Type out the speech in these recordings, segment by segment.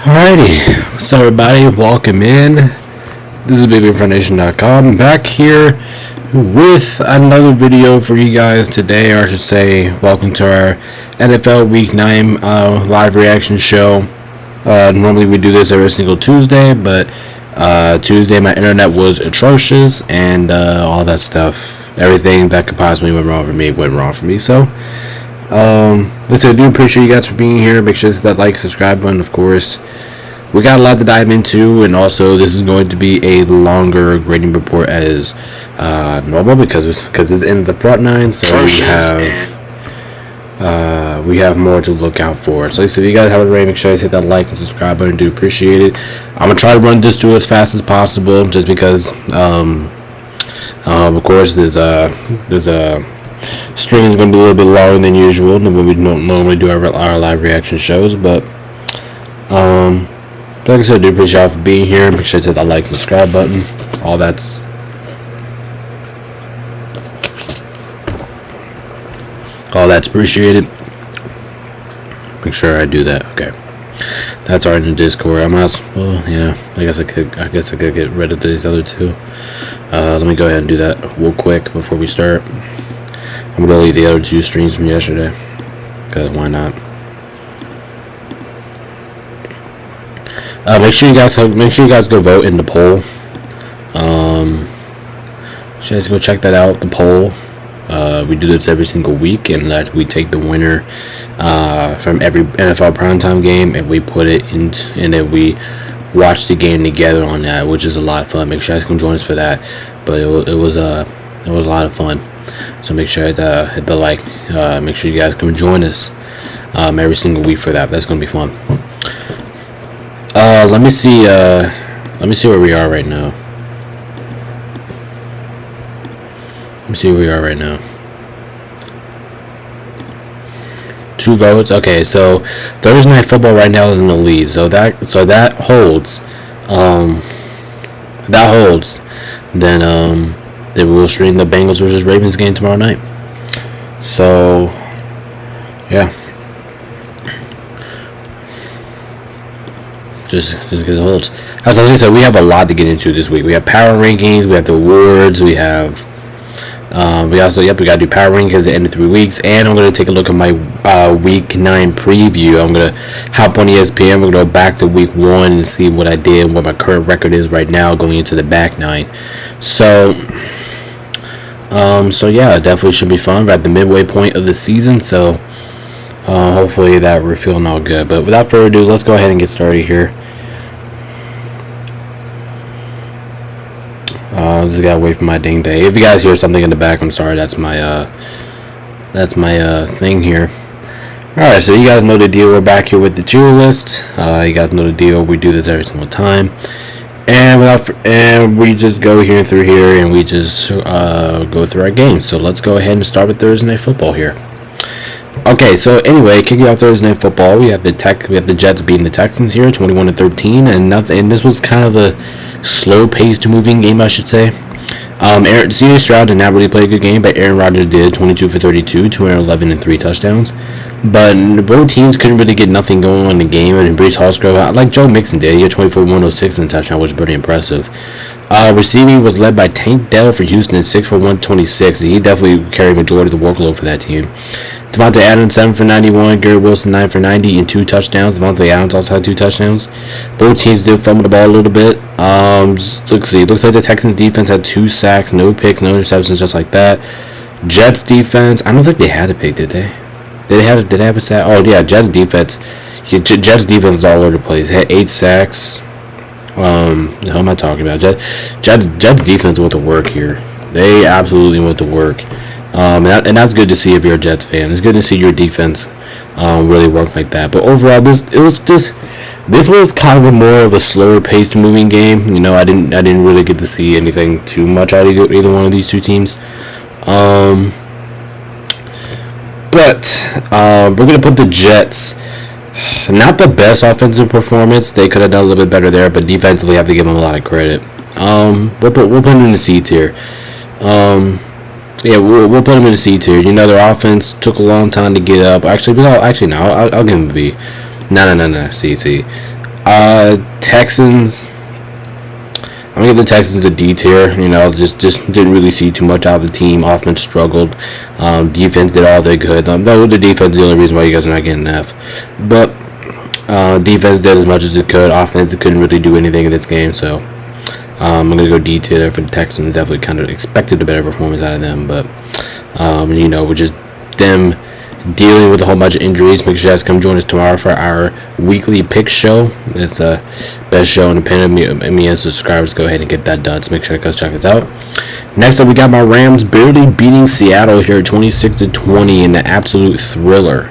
Alrighty, what's up everybody, welcome in. This is BigBigFoundation.com, back here with another video for you guys today, or I should say, welcome to our NFL Week 9 live reaction show. Normally we do this every single Tuesday, but Tuesday my internet was atrocious, and all that stuff, everything that could possibly went wrong for me, so listen, I do appreciate you guys for being here. Make sure to hit that like, subscribe button, of course. We got a lot to dive into, and also this is going to be a longer grading report as normal because it's in the front nine, so we have more to look out for. So if you guys haven't already, make sure to hit that like and subscribe button. I do appreciate it. I'm gonna try to run this through as fast as possible, just because of course there's a stream is going to be a little bit longer than usual than when we don't normally do our live reaction shows, but like I said, I do appreciate y'all for being here. Make sure to hit that like and subscribe button. All that's appreciated. Make sure I do that. Okay, that's already in the Discord. I guess I could get rid of these other two. Let me go ahead and do that real quick before we start. I'm gonna delete the other two streams from yesterday, because why not? Make sure you guys go vote in the poll. You guys go check that out. The poll. We do this every single week, and that we take the winner from every NFL primetime game, and we put it into, and then we watch the game together on that, which is a lot of fun. Make sure you guys come join us for that. But it was a lot of fun. So make sure to hit the like. Make sure you guys come join us every single week for that. That's gonna be fun. Let me see where we are right now. Two votes. Okay, so Thursday Night Football right now is in the lead. So that holds. Then they will stream the Bengals versus Ravens game tomorrow night. So, yeah. just because it holds. As I said, we have a lot to get into this week. We have power rankings, we have the awards, we have. We gotta do power rankings at the end of 3 weeks, and I'm gonna take a look at my week 9 preview. I'm gonna hop on ESPN. We're gonna go back to week 1 and see what I did, what my current record is right now going into the back 9. So yeah, it definitely should be fun. We're at the midway point of the season, so hopefully that we're feeling all good. But without further ado, let's go ahead and get started here. Just gotta wait for my ding day. If you guys hear something in the back, I'm sorry. That's my thing here. Alright, so you guys know the deal. We're back here with the tier list. You guys know the deal. We do this every single time. And we just go here and through here, and we just go through our games. So let's go ahead and start with Thursday Night Football here. Okay, so anyway, kicking off Thursday Night Football, we have the Jets beating the Texans here, 21-13, and this was kind of a slow-paced moving game, I should say. C.J. Stroud did not really play a good game, but Aaron Rodgers did, 22 for 32, 211 and 3 touchdowns. But both teams couldn't really get nothing going on in the game, and Breece Hall, like Joe Mixon did, he had 24 106 in the touchdown, which was pretty impressive. Receiving was led by Tank Dell for Houston, 6 for 126. He definitely carried majority of the workload for that team. Devontae Adams, 7 for 91. Garrett Wilson, 9 for 90 and 2 touchdowns. Devontae Adams also had 2 touchdowns. Both teams did fumble the ball a little bit. Looks like the Texans defense had 2 sacks, no picks, no interceptions, just like that. Jets defense, I don't think they had a pick, did they? Did they have a sack? Oh yeah, Jets defense. Jets defense is all over the place. They had 8 sacks. What am I talking about? Jets defense went to work here. They absolutely went to work. And that's good to see if you're a Jets fan. It's good to see your defense really work like that. But overall, this was kind of more of a slower paced moving game. You know, I didn't really get to see anything too much out of either one of these two teams. But we're gonna put the Jets. Not the best offensive performance. They could have done a little bit better there, but defensively, I have to give them a lot of credit. We'll put them in the C tier. Yeah, we'll put them in the C tier. You know, their offense took a long time to get up. Actually, no. I'll give them a B. No. C. Texans. I'm gonna give the Texans a D tier. You know, just didn't really see too much out of the team. Offense struggled. Defense did all they could. The defense is the only reason why you guys are not getting an F. But defense did as much as it could. Offense couldn't really do anything in this game. So I'm gonna go D tier for the Texans. Definitely kind of expected a better performance out of them, but you know, with just them dealing with a whole bunch of injuries. Make sure you guys come join us tomorrow for our weekly pick show. It's the best show independent of me and subscribers. Go ahead and get that done. So make sure you guys check us out. Next up, we got my Rams barely beating Seattle here 26-20 in the absolute thriller.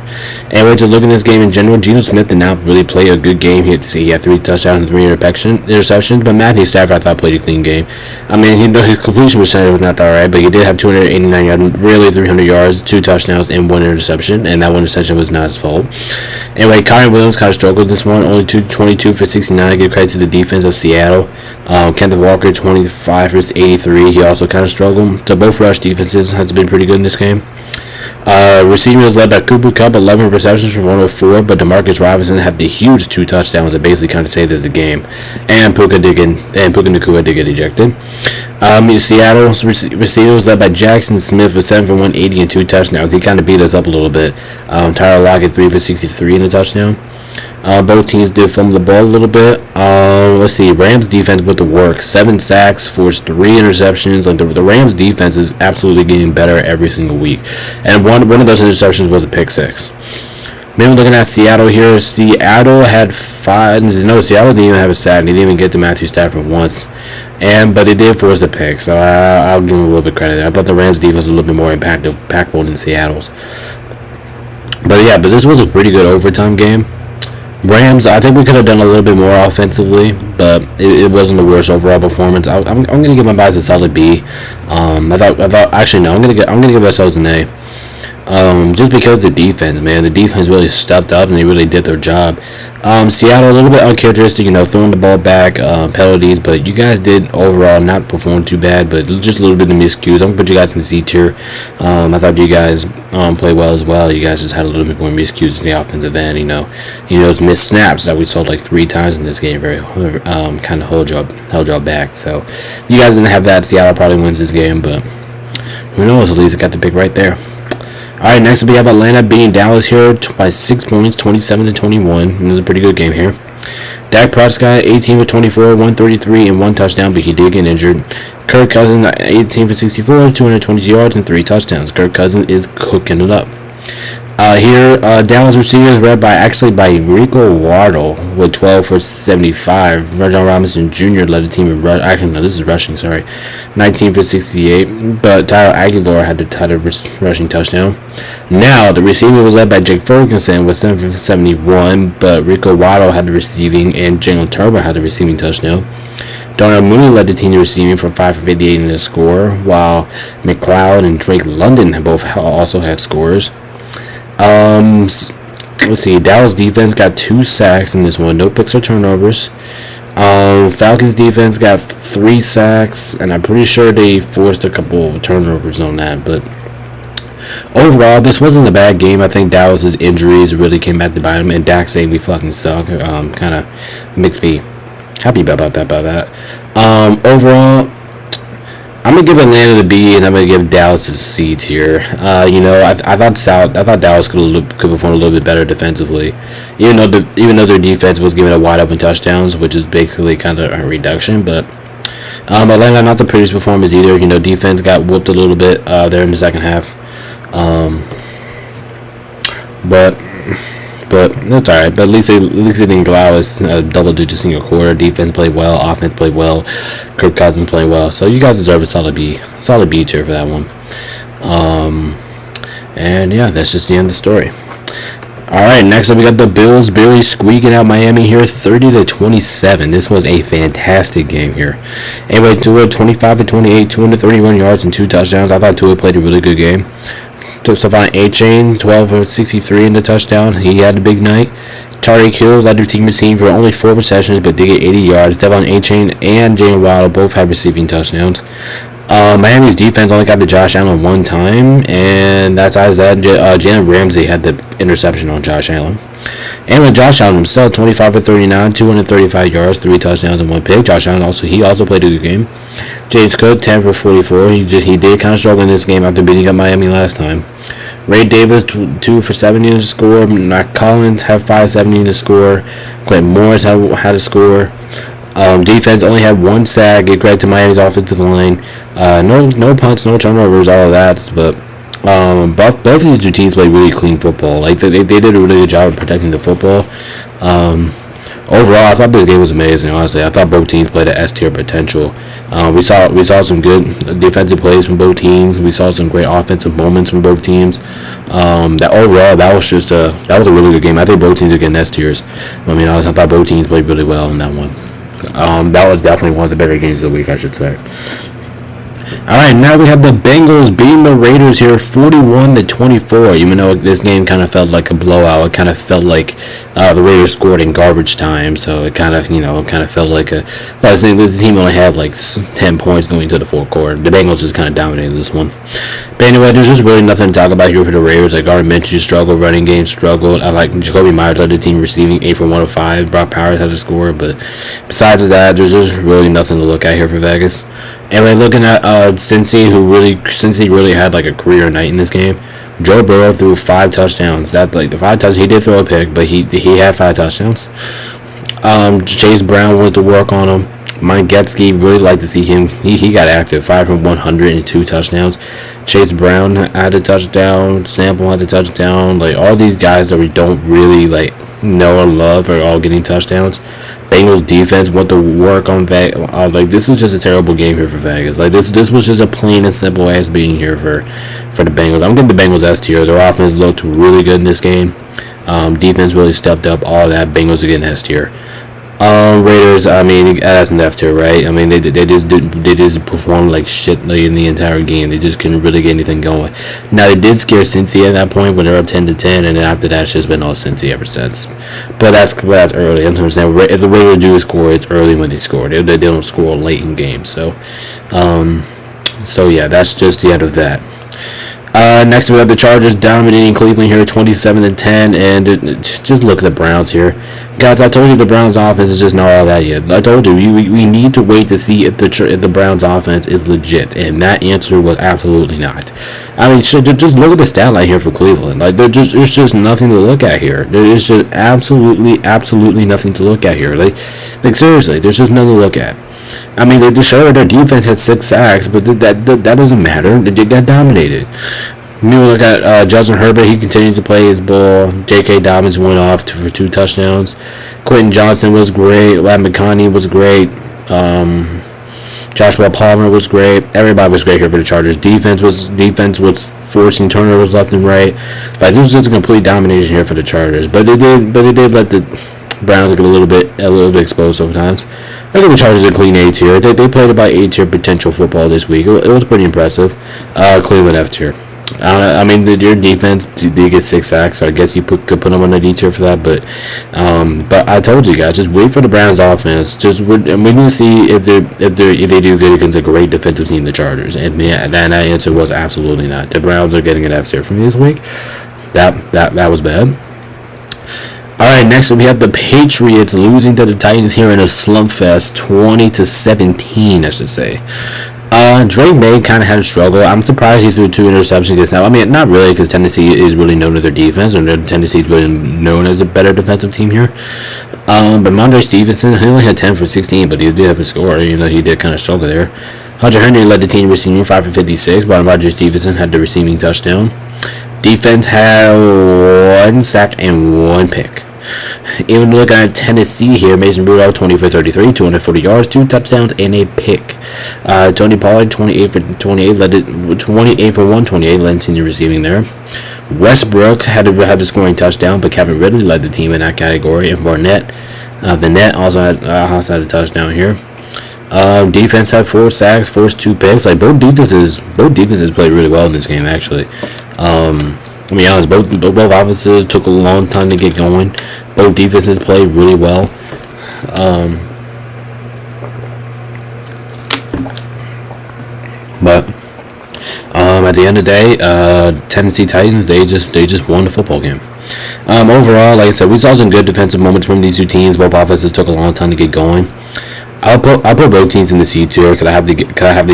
And we're just looking at this game in general. Geno Smith did not really play a good game. He had 3 touchdowns and 3 interceptions. But Matthew Stafford, I thought, played a clean game. I mean, his completion percentage was not that right, but he did have 289 yards, really 300 yards, 2 touchdowns, and 1 interception. And that 1 interception was not his fault. Anyway, Kyren Williams kind of struggled this one. Only 22 for 69. Give credit to the defense of Seattle. Kenneth Walker, 25 for 83. He also kind of struggled. So both rush defenses has been pretty good in this game. Receiving was led by Cooper Kupp, 11 receptions for 104, but Demarcus Robinson had the huge 2 touchdowns that basically kind of saved us the game. And Puka Nacua did get ejected. Seattle's receiver was led by Jackson Smith with 7 for 180 and 2 touchdowns. He kind of beat us up a little bit. Tyler Lockett 3 for 63 and a touchdown. Both teams did fumble the ball a little bit. Let's see. Rams defense went to work. 7 sacks, forced 3 interceptions. Like the Rams defense is absolutely getting better every single week. And one of those interceptions was a pick 6. Maybe looking at Seattle here. Seattle had 5. No, Seattle didn't even have a sack. They didn't even get to Matthew Stafford once. But they did force a pick. So I'll give them a little bit of credit there. I thought the Rams defense was a little bit more impactful than Seattle's. But yeah, this was a pretty good overtime game. Rams, I think we could have done a little bit more offensively, but it wasn't the worst overall performance. I'm going to give my guys a solid B. I'm going to give ourselves an A. Just because of the defense, man. The defense really stepped up and they really did their job. Seattle, a little bit uncharacteristic, throwing the ball back, penalties, but you guys did overall not perform too bad, but just a little bit of miscues. I'm going to put you guys in C tier. I thought you guys played well as well. You guys just had a little bit more miscues in the offensive end, those missed snaps that we saw like 3 times in this game, very kind of held y'all back. So you guys didn't have that. Seattle probably wins this game, but who knows? At least it got the pick right there. Alright, next we have Atlanta beating Dallas here by 6 points, 27-21. This is a pretty good game here. Dak Prescott, 18 for 24, 133, and 1 touchdown, but he did get injured. Kirk Cousins, 18 for 64, 222 yards, and 3 touchdowns. Kirk Cousins is cooking it up. Dallas receivers led by Rico Waddle with 12 for 75. Rajon Robinson Jr. led the team in this is rushing, 19 for 68. But Tyler Aguilar had the rushing touchdown. Now, the receiving was led by Jake Ferguson with 7 for 71, but Rico Waddle had the receiving, and Jalen Turbo had the receiving touchdown. Darnell Mooney led the team in receiving for 5 for 58 in the score, while McLeod and Drake London both also had scores. Let's see. Dallas defense got 2 sacks in this one. No picks or turnovers. Falcons defense got 3 sacks, and I'm pretty sure they forced a couple of turnovers on that. But overall, this wasn't a bad game. I think Dallas's injuries really came back to bite them, and Dak saying we fucking suck kind of makes me happy about that. Overall, I'm gonna give Atlanta the B, and I'm gonna give Dallas a C tier. I thought Dallas could perform a little bit better defensively, even though their defense was giving up wide open touchdowns, which is basically kind of a reduction. But Atlanta not the prettiest performance either. Defense got whooped a little bit there in the second half. But that's alright. But at least they didn't go out as double digits in your quarter. Defense played well. Offense played well. Kirk Cousins played well. So you guys deserve a solid B tier for that one. And yeah, that's just the end of the story. Alright, next up we got the Bills barely squeaking out Miami here 30-27. This was a fantastic game here. Anyway, Tua 25 for 28, 231 yards and 2 touchdowns. I thought Tua played a really good game. Stephon Achane, 12 for 63 in the touchdown. He had a big night. Tyreek Hill led their team receiving for only 4 receptions, but did get 80 yards. Stephon Achane and Jalen Waddle both had receiving touchdowns. Miami's defense only got to Josh Allen 1 time, and that's that. Jalen Ramsey had the interception on Josh Allen. And with Josh Allen himself, 25 for 39, 235 yards, 3 touchdowns, and 1 pick. Josh Allen also played a good game. James Cook, 10 for 44. He did kind of struggle in this game after beating up Miami last time. Ray Davis, 2 for 70 in the score. Matt Collins had 570 in the score. Quentin Morris had a score. Defense only had 1 sack. Get credit to Miami's offensive line. No punts, no turnovers, all of that. But both of these 2 teams played really clean football. Like they did a really good job of protecting the football. Overall, I thought this game was amazing. Honestly, I thought both teams played at S tier potential. We saw some good defensive plays from both teams. We saw some great offensive moments from both teams. That was a really good game. I think both teams are getting S tiers. I thought both teams played really well in that one. That was definitely one of the better games of the week, I should say. Alright, now we have the Bengals beating the Raiders here 41-24. Even though this game kind of felt like a blowout, it kind of felt like the Raiders scored in garbage time. So it kind of felt like this team only had like 10 points going into the fourth quarter. The Bengals just kind of dominated this one. But anyway, there's just really nothing to talk about here for the Raiders. Like Gardner Minshew struggled, running game struggled. I like Jacoby Myers led the team receiving 8 for 105. Brock Powers had a score, but besides that, there's just really nothing to look at here for Vegas. Anyway, looking at Cincy, Cincy really had like a career night in this game. Joe Burrow threw 5 touchdowns. The 5 touchdowns, he did throw a pick, but he had 5 touchdowns. Chase Brown went to work on him. Mike Gesicki, really like to see him. He got active, 5 from 100 and 2 touchdowns. Chase Brown had a touchdown. Sample had a touchdown. Like all these guys that we don't really like know or love are all getting touchdowns. Bengals defense went to work on Vegas. This was just a terrible game here for Vegas. Like this was just a plain and simple ass being here for the Bengals. I'm giving the Bengals S tier. Their offense looked really good in this game. Defense really stepped up. All of that. Bengals are getting S tier. Raiders, I mean, that's an F tier, right? I mean, they just performed like shit in the entire game. They just couldn't really get anything going. Now they did scare Cincy at that point when they were up 10-10, and then after that, it's just been all Cincy ever since. But that's early. I'm understand if the Raiders do score, it's early when they score. They don't score late in games. So yeah, that's just the end of that. Next we have the Chargers dominating Cleveland here 27-10, and just look at the Browns here. Guys, I told you the Browns offense is just not all that yet. I told you we need to wait to see if the Browns offense is legit, and that answer was absolutely not. I mean, just look at the stat line here for Cleveland. Like there's just nothing to look at here. There is just absolutely nothing to look at here. Like seriously, there's just nothing to look at. I mean, they showed their defense had 6 sacks, but that doesn't matter. They got dominated. You look at Justin Herbert. He continued to play his ball. J.K. Dobbins went off for 2 touchdowns. Quentin Johnson was great. Lat McConkey was great. Joshua Palmer was great. Everybody was great here for the Chargers. Defense was forcing turnovers left and right. Like, this was just a complete domination here for the Chargers. But they did let the Browns get a little bit exposed sometimes. I think the Chargers are clean A tier. They played about A tier potential football this week. It was pretty impressive. Cleveland F tier. I mean, your defense did get 6 sacks, so I guess you could put them on a D tier for that. But I told you guys, just wait for the Browns offense. We need to see if they do good against a great defensive team, the Chargers. And that answer was absolutely not. The Browns are getting an F tier from this week. That was bad. Alright, next we have the Patriots losing to the Titans here in a slump fest, 20-17, I should say. Drake May kind of had a struggle. I'm surprised he threw 2 interceptions against now. I mean, not really, because Tennessee is really known to their defense, and Tennessee is really known as a better defensive team here. But Mondre Stevenson, he only had 10 for 16, but he did have a score. You know, he did kind of struggle there. Hunter Henry led the team receiving 5 for 56, while Mondre Stevenson had the receiving touchdown. Defense had 1 sack and 1 pick. Even looking at Tennessee here, Mason Rudolph 20 for 33, 240 yards, 2 touchdowns, and a pick. Tony Pollard 28 for 28, led it 28 for 128, led the team receiving there. Westbrook had the scoring touchdown, but Kevin Ridley led the team in that category, and Barnett, Vanette also had a touchdown here. Defense had 4 sacks, forced 2 picks. Like both defenses played really well in this game, actually. To be honest, both offenses took a long time to get going. Both defenses played really well. But at the end of the day, Tennessee Titans they just won the football game. Overall, like I said, we saw some good defensive moments from these 2 teams. Both offenses took a long time to get going. I'll put both teams in the C tier because I have to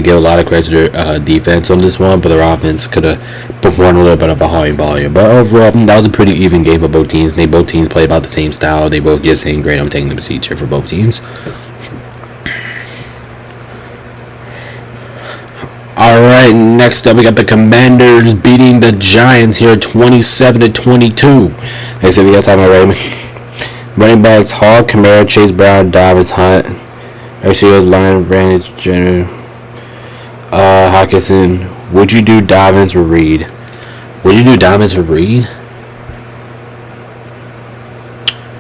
give a lot of credit to their defense on this one, but their offense could have performed a little bit of a high volume. But overall, that was a pretty even game for both teams. Both teams play about the same style. They both get the same grade. I'm taking them to C tier for both teams. Alright, next up we got the Commanders beating the Giants here 27-22. Hey, so you guys have my running backs: Hall, Kamara, Chase Brown, Dobbins, Hunt, RCO, Line, Brandon, Jenner, Hawkinson. Would you do Dobbins for Reed? Would you do Dobbins for Reed?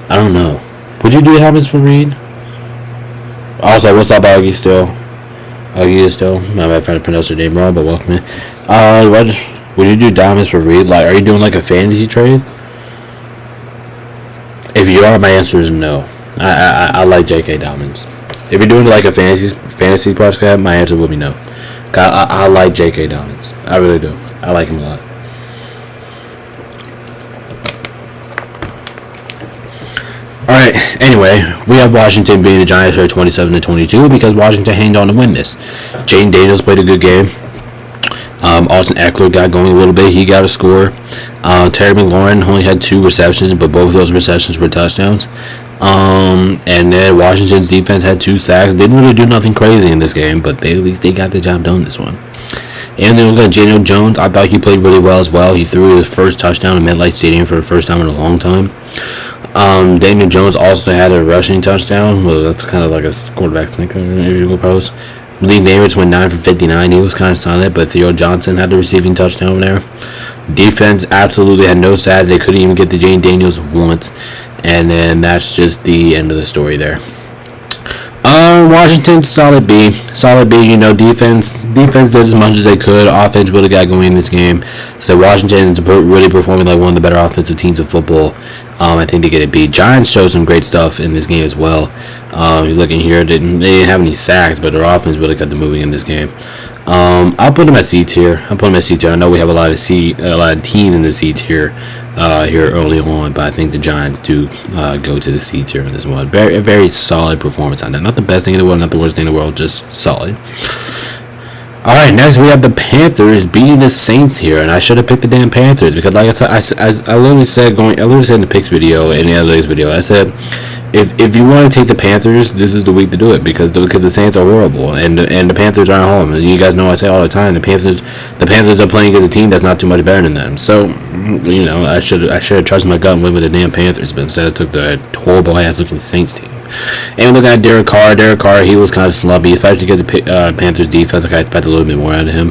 I don't know. Would you do Dobbins for Reed? Also, what's up, Augie still? Augie is still. I might try to pronounce your name wrong, but welcome in. Would you do Dobbins for Reed? Like, are you doing like a fantasy trade? If you are, my answer is no. I like J.K. Dobbins. If you're doing like a fantasy project, my answer will be no. I like J.K. Dobbins. I really do. I like him a lot. Alright, anyway, we have Washington beating the Giants here 27-22 because Washington hanged on to win this. Jaden Daniels played a good game. Austin Eckler got going a little bit. He got a score. Terry McLaurin only had 2 receptions, but both of those receptions were touchdowns. And then Washington's defense had 2 sacks. Didn't really do nothing crazy in this game, but at least they got the job done this one. And then we got Daniel Jones. I thought he played really well as well. He threw his first touchdown in MetLife Stadium for the first time in a long time. Daniel Jones also had a rushing touchdown. Well, that's kind of like a quarterback sneak post. Lee Namath went 9 for 59. He was kind of silent, but Theo Johnson had the receiving touchdown there. Defense absolutely had no sacks. They couldn't even get the Jaden Daniels once. And then that's just the end of the story there. Washington, solid B. Solid B, defense did as much as they could. Offense really got going in this game. So Washington is really performing like one of the better offensive teams of football. I think they get a B. Giants showed some great stuff in this game as well. You're looking here, they didn't have any sacks, but their offense really got the moving in this game. I'll put them at C tier. I know we have a lot of teams in the C tier here early on, but I think the Giants do go to the C tier in this one. Very, very solid performance on that. Not the best thing in the world, not the worst thing in the world, just solid. All right, next we have the Panthers beating the Saints here, and I should have picked the damn Panthers because, like I said, I literally said in the picks video, in the analytics video, I said, if you want to take the Panthers, this is the week to do it because the Saints are horrible and the Panthers aren't home. As you guys know, I say all the time, the Panthers are playing against a team that's not too much better than them. So, I should have trusted my gut and went with the damn Panthers, but instead I took the horrible ass looking Saints team. And looking at Derek Carr, he was kind of slumpy, especially to get the Panthers defense. Like I expected a little bit more out of him.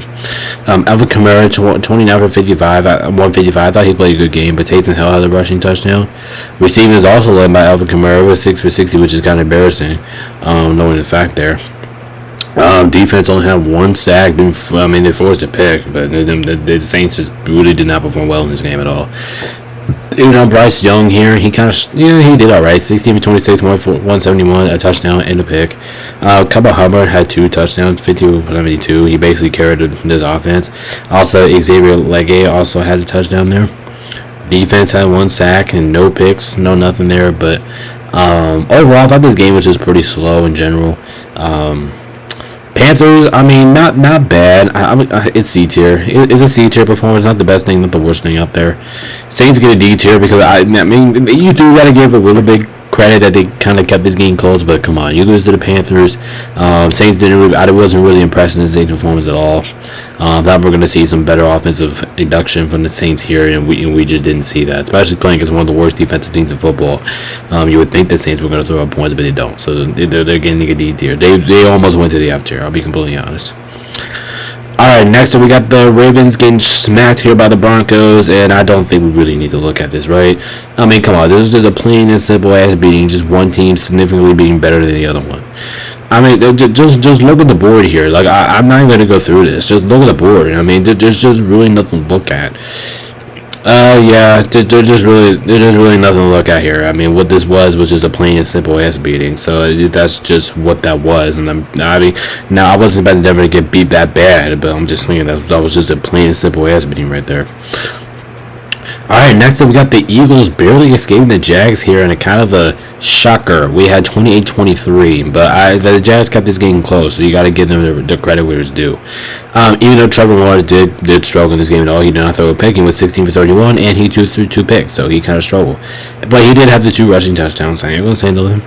Alvin Kamara, 29 for 55, 155. I thought he played a good game, but Taysom Hill had a rushing touchdown. Receiving is also led by Alvin Kamara with 6 for 60, which is kind of embarrassing, knowing the fact there. Defense only had one sack. They forced a pick, but the Saints just really did not perform well in this game at all. Bryce Young here, he did all right. 16 for 26, 171, a touchdown and a pick. Kaba Hubbard had 2 touchdowns, 50 for 72. He basically carried this offense. Also, Xavier Legge also had a touchdown there. Defense had 1 sack and no picks, no nothing there. But overall, I thought this game was just pretty slow in general. Panthers, not bad. It's C tier. It's a C tier performance. Not the best thing, not the worst thing out there. Saints get a D tier because you do gotta give a little bit credit that they kind of kept this game close. But come on, you lose to the Panthers. Saints I wasn't really impressed in the Saints performance at all. Thought we're gonna see some better offensive induction from the Saints here, and we just didn't see that. Especially playing against one of the worst defensive teams in football. You would think the Saints were gonna throw up points, but they don't. So they're getting a D tier. They almost went to the F tier. I'll be completely honest. Alright, next up we got the Ravens getting smacked here by the Broncos, and I don't think we really need to look at this, right? Come on, this is just a plain and simple ass beating, just one team significantly being better than the other one. Just look at the board here. Like, I'm not even going to go through this. Just look at the board. There's just really nothing to look at. There's just really nothing to look at here. What this was just a plain and simple ass beating. So that's just what that was. And I wasn't about to never get beat that bad, but I'm just thinking that was just a plain and simple ass beating right there. Alright, next up we got the Eagles barely escaping the Jags here in a kind of a shocker. We had 28-23, but the Jags kept this game close, so you got to give them the credit where it's due. Even though Trevor Lawrence did struggle in this game at all, he did not throw a pick. He was 16 for 31, and he threw 2 picks, so he kind of struggled. But he did have the 2 rushing touchdowns, I ain't going to say no to him.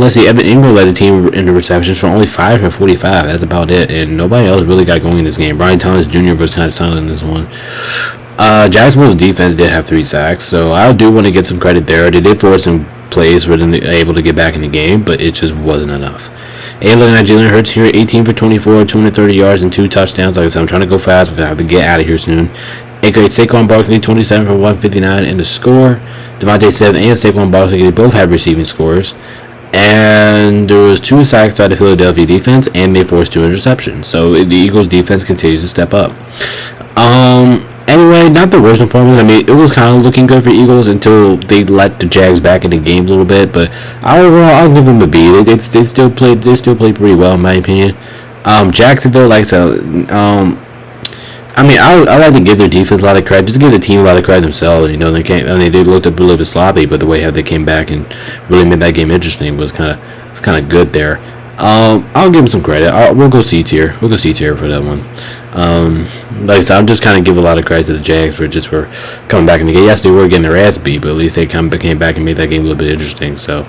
Let's see, Evan Ingram led the team in the receptions for only 5 for 45. That's about it, and nobody else really got going in this game. Brian Thomas Jr. was kind of silent in this one. Jacksonville's defense did have 3 sacks, so I do want to get some credit there. They did force some plays for them able to get back in the game, but it just wasn't enough. Looking at Jalen Hurts here, 18 for 24, 230 yards and 2 touchdowns. Like I said, I'm trying to go fast because I have to get out of here soon. Saquon Barkley, 27 for 159 in the score. Devontae Smith and Saquon Barkley both had receiving scores. And there was 2 sacks by the Philadelphia defense, and they forced 2 interceptions. So the Eagles defense continues to step up. Anyway, not the worst performance. It was kind of looking good for Eagles until they let the Jags back in the game a little bit. But overall, I'll give them a B. They still played pretty well in my opinion. Jacksonville, like I said, I like to give their defense a lot of credit. Just give the team a lot of credit themselves. They looked a little bit sloppy, but the way how they came back and really made that game interesting was kind of good there. I'll give them some credit. We'll go C tier. We'll go C tier for that one. Like I said, I'm just kind of give a lot of credit to the Jags for coming back in the game. Yes, they were getting their ass beat, but at least they came back and made that game a little bit interesting. So,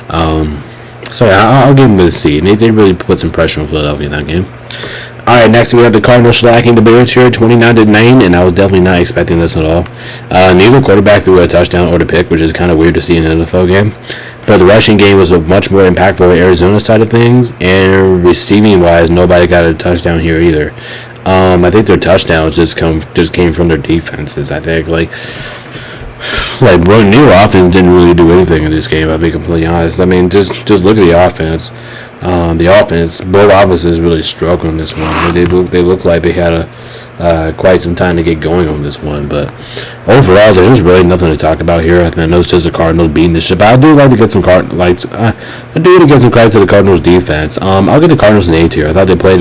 I'll give them a C. They really put some pressure on Philadelphia in that game. Alright, next we have the Cardinals slacking the Bears here, 29-9, and I was definitely not expecting this at all. Neither quarterback threw a touchdown or the pick, which is kind of weird to see in an NFL game. But the rushing game was much more impactful on Arizona side of things, and receiving-wise, nobody got a touchdown here either. I think their touchdowns just came from their defenses. I think like bro, new offense didn't really do anything in this game. I'll be completely honest. I mean, just look at the offense. Both offenses really struggled on this one. They look like they had quite some time to get going on this one. But overall, there's just really nothing to talk about here. I know it's just the Cardinals beating the shit. But I do like to get some credit to the Cardinals defense. I'll give the Cardinals an A tier. I thought they played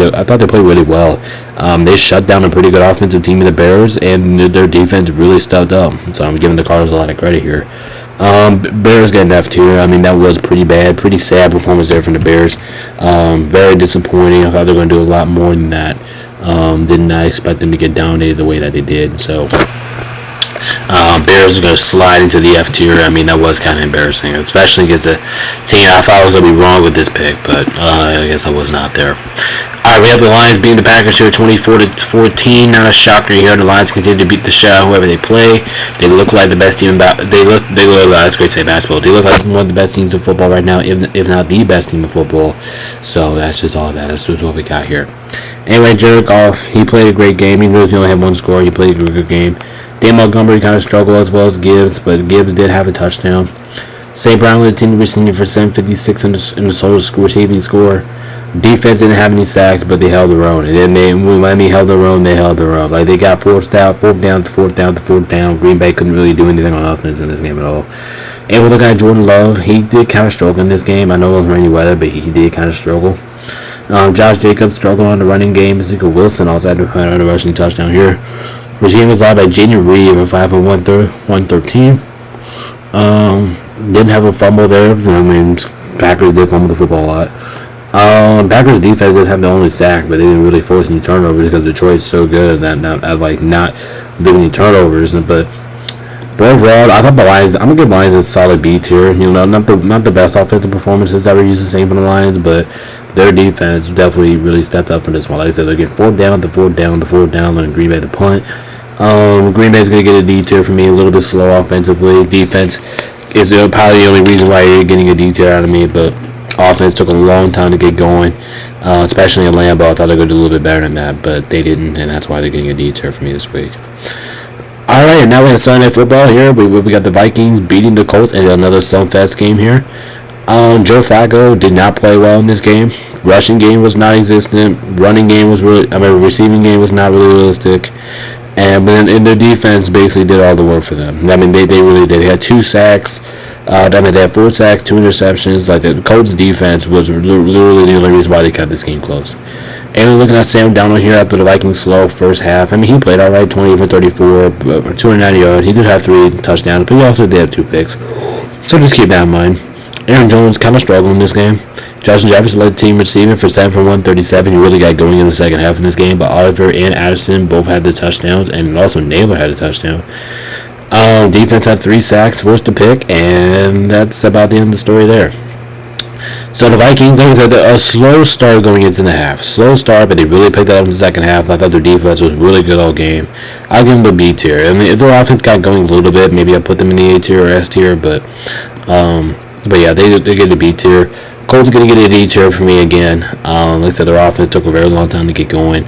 really well. They shut down a pretty good offensive team in the Bears, and their defense really stepped up. So I'm giving the Cardinals a lot of credit here. Bears get an F tier. I mean, that was pretty bad. Pretty sad performance there from the Bears. Very disappointing. I thought they were going to do a lot more than that. Did not expect them to get dominated the way that they did. So, Bears are going to slide into the F tier. I mean, that was kind of embarrassing, especially against the team. I thought I was going to be wrong with this pick, but I guess I was not there. All right, we have the Lions beating the Packers here 24-14. Not a shocker here. The Lions continue to beat the shit out of whoever they play. They look like the best team. They look. That's great to say basketball. They look like one of the best teams in football right now, if not the best team in football. So that's just all that. That's just what we got here. Anyway, Jared Goff, he played a great game. He knows he only had one score. He played a good game. Dan Montgomery kind of struggled as well as Gibbs, but Gibbs did have a touchdown. St. Brown led the team receiving for 756 in the total receiving score. Defense didn't have any sacks, but they held their own. And then when Miami held their own, they held their own. Like, they got fourth down. Green Bay couldn't really do anything on offense in this game at all. And we're looking at Jordan Love. He did kind of struggle in this game. I know it was rainy weather, but he did kind of struggle. Josh Jacobs struggled on the running game. Ezekiel Wilson also had a rushing touchdown here. Receiving was led by Jaden Reed with 5 for 113. Didn't have a fumble there. I mean, Packers did fumble the football a lot. Packers defense did have the only sack, but they didn't really force any turnovers because Detroit's so good at not leaving any turnovers. But overall, I thought the Lions. I'm gonna give Lions a solid B tier. You know, not the best offensive performances ever used to see from the Lions, but their defense definitely really stepped up in this one. Like I said, they're getting fourth down, letting Green Bay the punt. Green Bay's gonna get a D tier for me. A little bit slow offensively. Defense is probably the only reason why you're getting a D tier out of me, but offense took a long time to get going, especially in Lambeau. I thought they were going to do a little bit better than that, but they didn't, and that's why they're getting a D tier for me this week. All right, and now we have Sunday Night Football here. We got the Vikings beating the Colts in another Stunfest game here. Joe Flacco did not play well in this game. Rushing game was non-existent. Receiving game was not really realistic. And their defense basically did all the work for them. I mean, they really did. They had 2 sacks. They had 4 sacks, 2 interceptions. Like, the Colts' defense was literally the only reason why they kept this game close. And we're looking at Sam Darnold here after the Vikings' slow first half. I mean, he played all right, 20 for 34, 290 yards. He did have 3 touchdowns, but he also did have 2 picks. So just keep that in mind. Aaron Jones kind of struggled in this game. Justin Jefferson led the team receiving for 7 for 137. He really got going in the second half in this game, but Oliver and Addison both had the touchdowns, and also Naylor had a touchdown. Defense had 3 sacks, forced a pick, and that's about the end of the story there. So the Vikings, like I said, a slow start going into the half. Slow start, but they really picked that up in the second half. I thought their defense was really good all game. I'll give them a B tier. I mean, if their offense got going a little bit, maybe I'll put them in the A tier or S tier, but yeah, they get a B tier. Colts are going to get a D tier for me again. Like I said, their offense took a very long time to get going.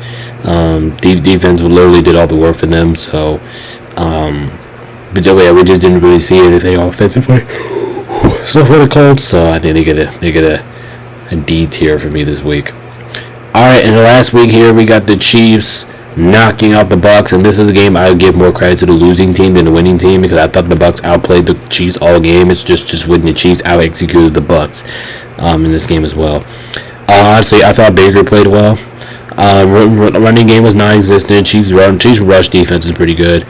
Defense literally did all the work for them, so but yeah, we just didn't really see anything offensively. So for the Colts, so I think they get a D tier for me this week. All right, in the last week here, we got the Chiefs knocking out the Bucks, and this is a game I would give more credit to the losing team than the winning team, because I thought the Bucks outplayed the Chiefs all game. It's just when the Chiefs out executed the Bucks in this game as well. Honestly, I thought Baker played well. Running game was non-existent. Chiefs rush defense is pretty good.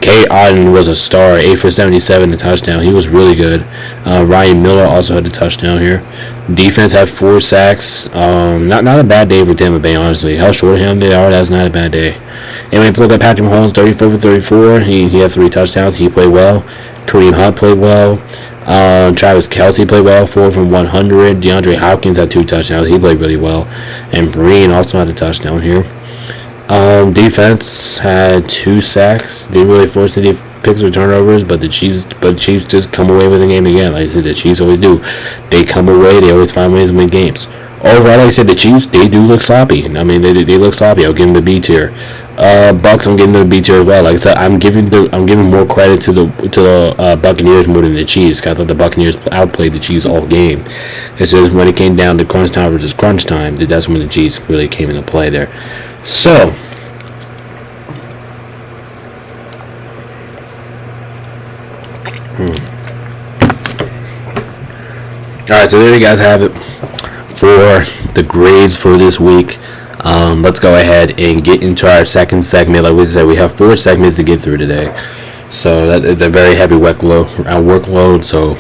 K. Otten was a star, 8 for 77, a touchdown. He was really good. Ryan Miller also had a touchdown here. Defense had 4 sacks. Not a bad day for Tampa Bay, honestly. How short-handed they are, that's not a bad day. And when you look at Patrick Mahomes, 34 for 34. He had 3 touchdowns. He played well. Kareem Hunt played well. Travis Kelce played well, 4 from 100. DeAndre Hopkins had 2 touchdowns. He played really well. And Breen also had a touchdown here. Defense had 2 sacks. They really forced any picks or turnovers, but the Chiefs just come away with the game again. Like I said, the Chiefs always do. They come away. They always find ways to win games. Overall, like I said, the Chiefs, they do look sloppy. I mean, they look sloppy. I'll give them a B tier. Bucks, I'm giving them a B tier as well. Like I said, I'm giving more credit to the Buccaneers more than the Chiefs. 'Cause I thought the Buccaneers outplayed the Chiefs all game. It's just when it came down to crunch time versus crunch time, that's when the Chiefs really came into play there. So. Alright, so there you guys have it for the grades for this week. Let's go ahead and get into our second segment. Like we said, we have 4 segments to get through today. So it's a very heavy workload. So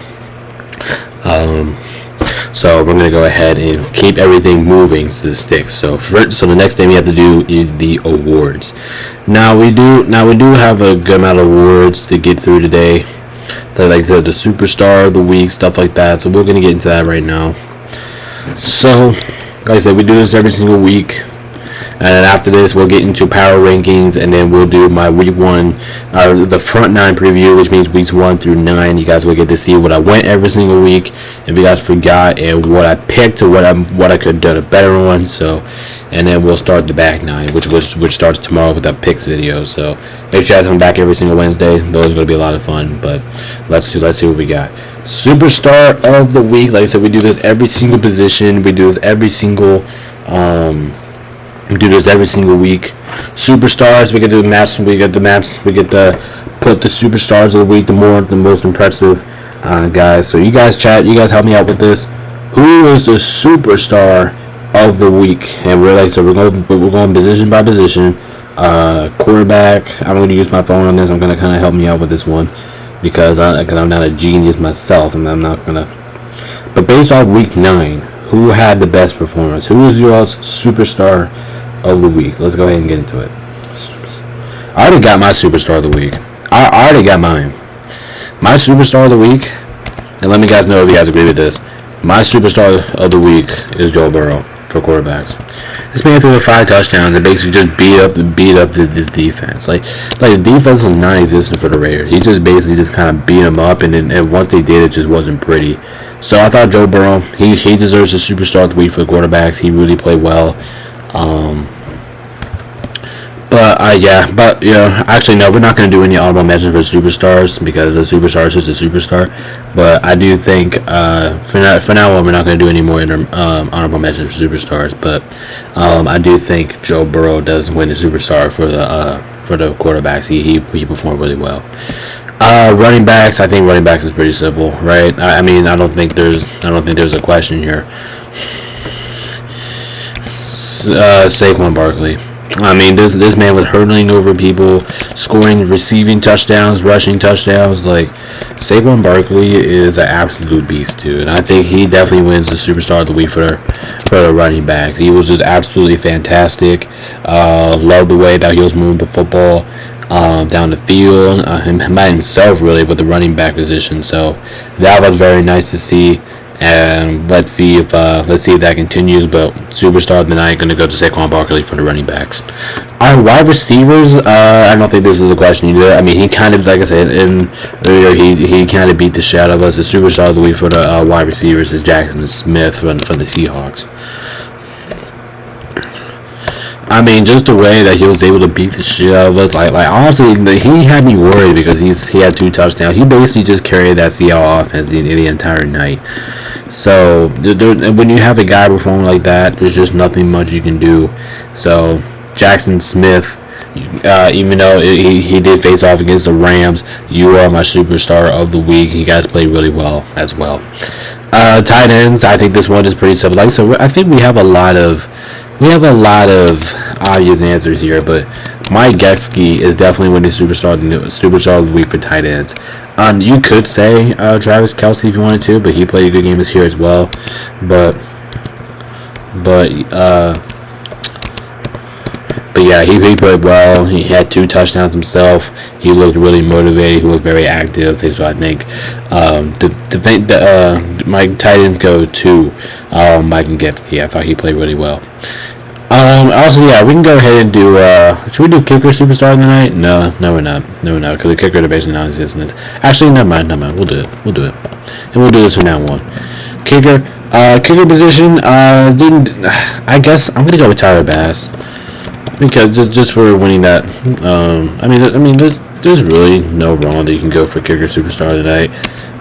we're going to go ahead and keep everything moving to the sticks. So the next thing we have to do is the awards. Now we do have a good amount of awards to get through today. Like the superstar of the week, stuff like that. So we're going to get into that right now. So, like I said, we do this every single week. And then after this, we'll get into power rankings, and then we'll do my week 1, the front 9 preview, which means weeks 1 through 9. You guys will get to see what I went every single week, if you guys forgot, and what I picked, or what I could have done a better on. So, and then we'll start the back 9, which starts tomorrow with that picks video. So make sure you guys come back every single Wednesday. Those are going to be a lot of fun. But let's see what we got. Superstar of the week. Like I said, we do this every single position. We do this every single week. Superstars, we get the maps. We get to put the superstars of the week, the most impressive guys. So you guys chat. You guys help me out with this. Who is the superstar of the week? And we're going position by position. Quarterback. I'm going to use my phone on this. I'm going to kind of help me out with this one because I'm not a genius myself, and I'm not gonna. But based off week 9, who had the best performance? Who is your superstar of the week? Let's go ahead and get into it. I already got my superstar of the week. I already got mine. My superstar of the week, and let me guys know if you guys agree with this. My superstar of the week is Joe Burrow for quarterbacks. This man threw 5 touchdowns and basically just beat up this defense. Like the defense was non-existent for the Raiders. He just basically kind of beat them up, and once they did, it just wasn't pretty. So I thought Joe Burrow, he deserves a superstar of the week for the quarterbacks. He really played well. Actually, no, we're not going to do any honorable mentions for superstars because a superstar is just a superstar. But I do think for now on, we're not going to do any more honorable mentions for superstars. But I do think Joe Burrow does win the superstar for the quarterbacks. He performed really well. Running backs, I think running backs is pretty simple, right? I mean, I don't think there's a question here. Saquon Barkley. I mean, this man was hurdling over people, scoring, receiving touchdowns, rushing touchdowns. Like, Saquon Barkley is an absolute beast, too. And I think he definitely wins the superstar of the week for the running backs. He was just absolutely fantastic. Loved the way that he was moving the football down the field, by himself, really, with the running back position. So that was very nice to see. And let's see if that continues. But superstar of the night going to go to Saquon Barkley for the running backs. Our wide receivers, I don't think this is a question either. I mean, he kind of, like I said earlier, he kind of beat the shit out of us. The superstar of the week for the wide receivers is Jackson Smith from the Seahawks. I mean, just the way that he was able to beat the shit out of us, like honestly, he had me worried because he had 2 touchdowns. He basically just carried that Seattle offense the entire night. So when you have a guy performing like that, there's just nothing much you can do. So Jackson Smith, even though he did face off against the Rams, you are my superstar of the week. You guys played really well as well. Tight ends, I think this one is pretty simple. Like, so I think we have a lot of obvious answers here, but Mike Gesicki is definitely winning superstar of the week for tight ends. You could say Travis Kelce if you wanted to, but he played a good game this year as well. But yeah, he played well. He had 2 touchdowns himself. He looked really motivated. He looked very active. So I think my tight ends go to Mike Gesicki. I thought he played really well. Also, yeah, we can go ahead and do. Should we do kicker superstar of the night? No, we're not. Because the kicker is basically non-existent. Actually, never mind. We'll do it, and we'll do this from now on. Kicker position. I guess I'm gonna go with Tyler Bass. because just for winning that. I mean, there's really no wrong that you can go for kicker superstar of the night,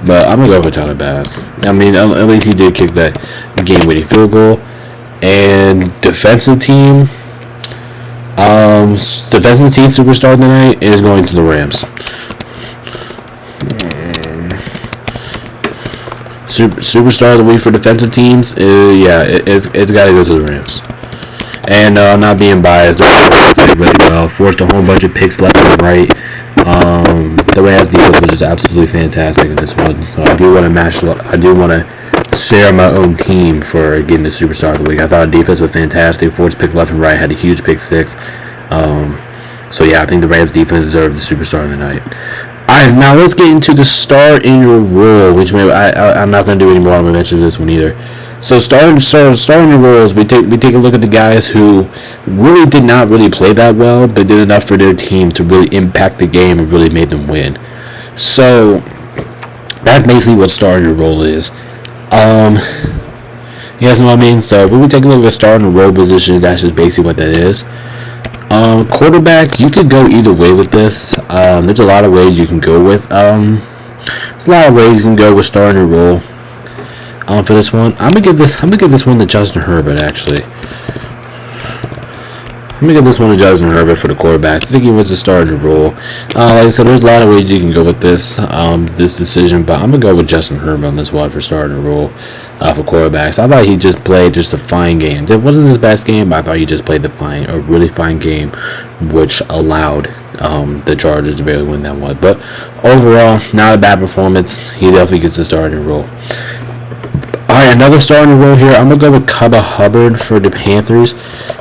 but I'm gonna go with Tyler Bass. I mean, at least he did kick that game-winning field goal. And defensive team superstar of the night is going to the Rams. Superstar of the week for defensive teams, it's got to go to the Rams. And I'm not being biased. They played really well. Forced a whole bunch of picks left and right. The Rams defense was just absolutely fantastic in this one. So I do want to share my own team for getting the superstar of the week. I thought the defense was fantastic. Forced picks left and right. Had a huge pick six. So yeah, I think the Rams defense deserved the superstar of the night. Alright, now let's get into the star in your role, which I'm not going to do anymore. I'm going to mention this one either. So star in your roles, we take a look at the guys who really did not really play that well, but did enough for their team to really impact the game and really made them win. So that's basically what star in your role is. You guys know what I mean? So when we take a look at the star in the role position, that's just basically what that is. Quarterback, you could go either way with this. There's a lot of ways you can go with. There's a lot of ways you can go with star in your role. For this one, I'm gonna give this one to Justin Herbert. Actually, I'm gonna give this one to Justin Herbert for the quarterback. I think he wins the star in the role. Like I said, there's a lot of ways you can go with this decision, but I'm gonna go with Justin Herbert on this one for star in the role for quarterbacks. I thought he just played just a fine game. It wasn't his best game, but I thought he just played a really fine game, which allowed the Chargers to barely win that one. But overall, not a bad performance. He definitely gets the star in the role. Alright, another star in the role here. I'm going to go with Chuba Hubbard for the Panthers.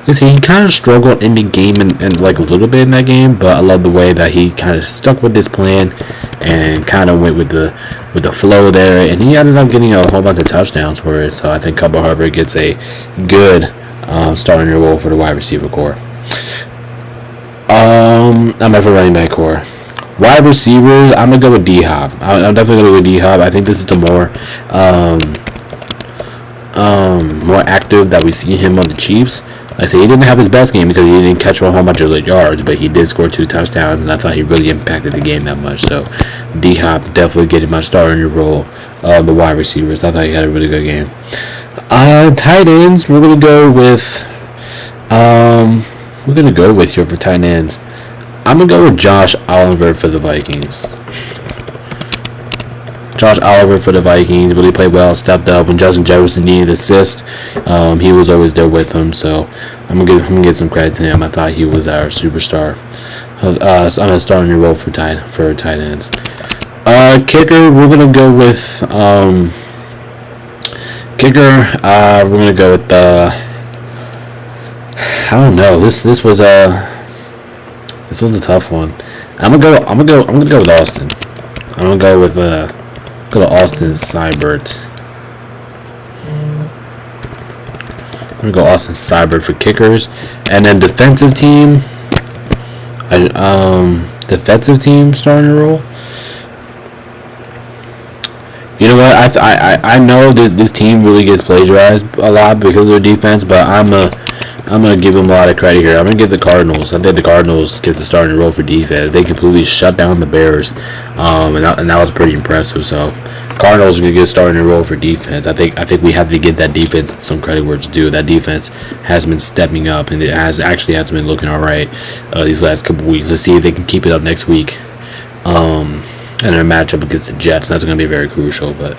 You see, he kind of struggled in the game and like a little bit in that game, but I love the way that he kind of stuck with this plan and kind of went with the flow there, and he ended up getting a whole bunch of touchdowns for it. So I think Chuba Hubbard gets a good star in the role for the wide receiver core. I'm at for running back core. Wide receivers, I'm going to go with D-Hop. I'm definitely going to go with D-Hop. I think this is the more active that we see him on the Chiefs. Like I say, he didn't have his best game because he didn't catch a whole bunch of yards, but he did score 2 touchdowns, and I thought he really impacted the game that much. So D-Hop definitely getting my star in your role. The wide receivers, I thought he had a really good game. Tight ends, we're gonna go with here for tight ends. I'm gonna go with Josh Oliver for the Vikings. Josh Oliver for the Vikings really played well, stepped up when Justin Jefferson needed assist. He was always there with him, so I'm gonna give some credit to him. I thought he was our superstar. I'm gonna start in your role for tight ends. Kicker, we're gonna go with we're gonna go with I don't know. This was a tough one. I'm gonna go with Austin. I'm gonna go with Austin Seibert. I'm gonna go Austin Seibert for kickers, and then defensive team starting to roll. You know what? I know that this team really gets plagiarized a lot because of their defense, but I'm gonna give them a lot of credit here. I'm gonna give the Cardinals. I think the Cardinals gets a starting role for defense. They completely shut down the Bears, and that was pretty impressive. So, Cardinals are gonna get a starting role for defense. I think we have to give that defense some credit where it's due. That defense has been stepping up, and it has been looking all right these last couple weeks. Let's see if they can keep it up next week. And their matchup against the Jets. That's gonna be very crucial, But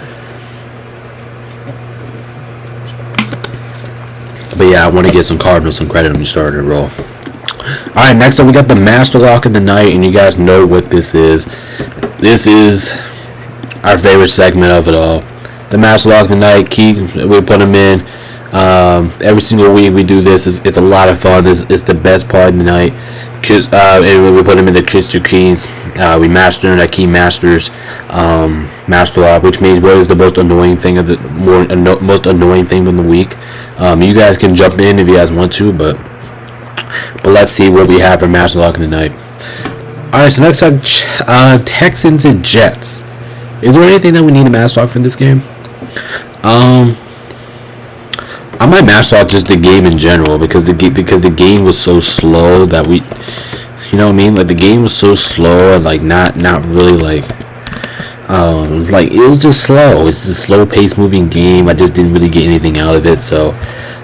yeah, I want to give some Cardinals some credit on the starting to roll. Alright, next up we got the Master Lock of the Night, and you guys know what this is. This is our favorite segment of it all. The Master Lock of the Night, we put them in. Every single week we do this. It's a lot of fun. It's the best part of the night. We put them in the Crystal Keys. We master them at Key Masters Master Lock, which means what is the most annoying thing of the most annoying thing of the week. You guys can jump in if you guys want to, but let's see what we have for Master Lock of the night. All right, so next up, Texans and Jets. Is there anything that we need to Master Lock for this game? I might master lock just the game in general because the game was so slow that we, you know what I mean? Like the game was so slow and like not really like it was just slow. It's a slow paced moving game. I just didn't really get anything out of it. So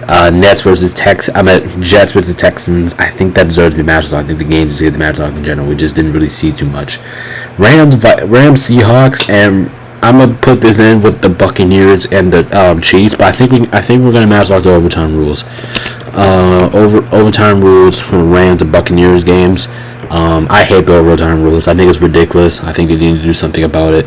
Nets versus Jets versus Texans. I think that deserves to be master lock. I think the game just get the master lock in general. We just didn't really see too much. Rams Seahawks, and I'm gonna put this in with the Buccaneers and the Chiefs, but I think we're gonna master lock the overtime rules. Overtime rules for Rams and Buccaneers games. I hate the overtime rules. I think it's ridiculous. I think they need to do something about it.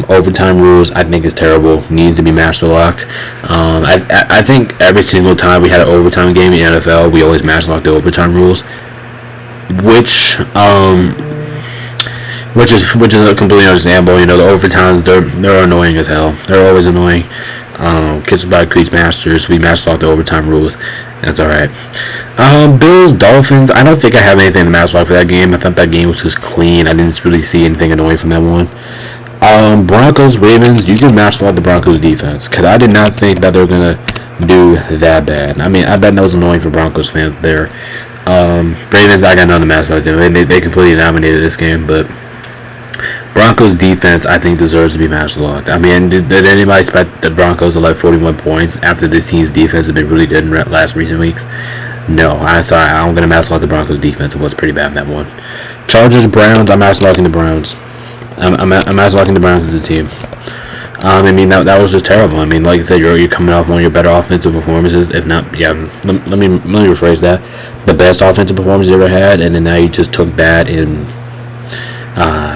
Overtime rules, I think is terrible. Needs to be master locked. I think every single time we had an overtime game in the NFL, we always master lock the overtime rules, which is completely understandable. You know, the overtimes they're annoying as hell. They're always annoying. Kids by Creeds Masters, we master lock the overtime rules. That's alright. Bills Dolphins. I don't think I have anything to master lock for that game. I thought that game was just clean. I didn't really see anything annoying from that one. Broncos Ravens. You can master lock the Broncos defense because I did not think that they were gonna do that bad. I mean, I bet that was annoying for Broncos fans there. Ravens, I got nothing to master lock them. They completely dominated this game, but Broncos defense, I think, deserves to be master locked. I mean, did anybody expect the Broncos to let 41 points after this team's defense has been really good in recent weeks? No, I'm sorry. I'm going to master lock the Broncos defense. It was pretty bad in that one. Chargers Browns. I'm master locking the Browns. I'm master locking the Browns as a team. I mean, that was just terrible. I mean, like I said, you're coming off one of your better offensive performances. If not, yeah, let me rephrase that. The best offensive performance you ever had, and then now you just took that and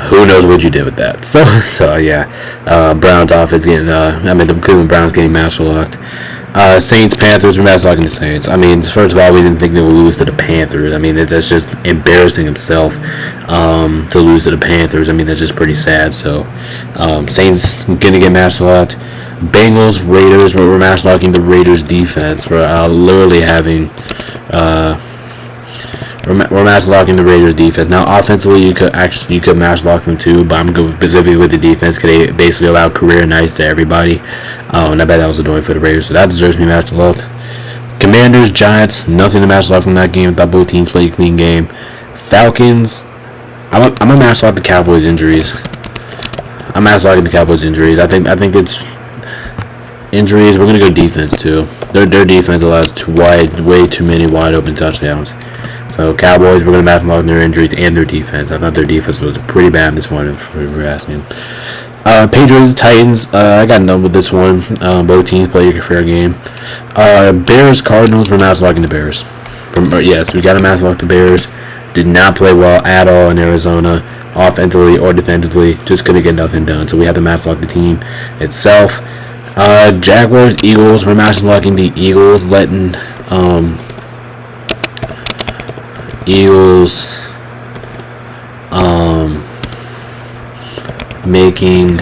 who knows what you did with that. So yeah, Browns offense getting, the Cleveland Browns getting master locked. Saints Panthers, we're master locking the Saints. I mean, first of all, we didn't think they would lose to the Panthers. I mean, that's just embarrassing himself to lose to the Panthers. I mean, that's just pretty sad. So Saints gonna get master locked. Bengals Raiders, we're master locking the Raiders defense. We're literally having. We're master locking the Raiders defense. Now, offensively, you could master lock them too, but I'm going specifically with the defense because they basically allow career nights to everybody. And I bet that was annoying for the Raiders, so that deserves to be master locked. Commanders, Giants, nothing to master lock from that game. Thought both teams played a clean game. Falcons, I'm gonna master lock the Cowboys injuries. I'm master locking the Cowboys injuries. I think it's injuries. We're gonna go defense too. Their defense allows way too many wide open touchdowns. So Cowboys, we're going to master lock their injuries and their defense. I thought their defense was pretty bad this morning, if we were asking. Patriots, Titans, I got done with this one. Both teams play a fair game. Bears, Cardinals, we're master locking the Bears. Yes, we got to master lock the Bears. Did not play well at all in Arizona, offensively or defensively. Just couldn't get nothing done. So we have to master lock the team itself. Jaguars, Eagles, we're master locking the Eagles, letting Eagles making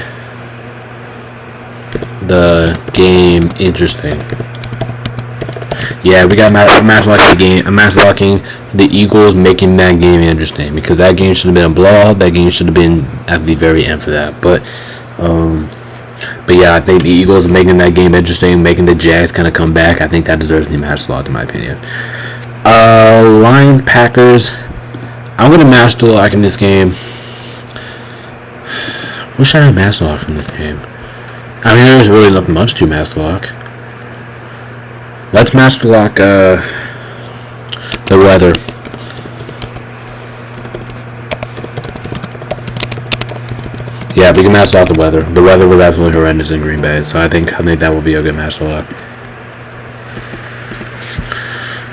the game interesting. Yeah, we got master locking the game. I'm master locking the Eagles, making that game interesting because that game should have been a blowout. That game should have been at the very end for that. But yeah, I think the Eagles are making that game interesting, making the Jags kind of come back. I think that deserves to be master locked in my opinion. Lions, Packers. I'm going to master lock in this game. What should I master lock from this game? I mean, there's really not much to master lock. Let's master lock the weather. Yeah, we can master lock the weather. The weather was absolutely horrendous in Green Bay, so I think that will be a good master lock.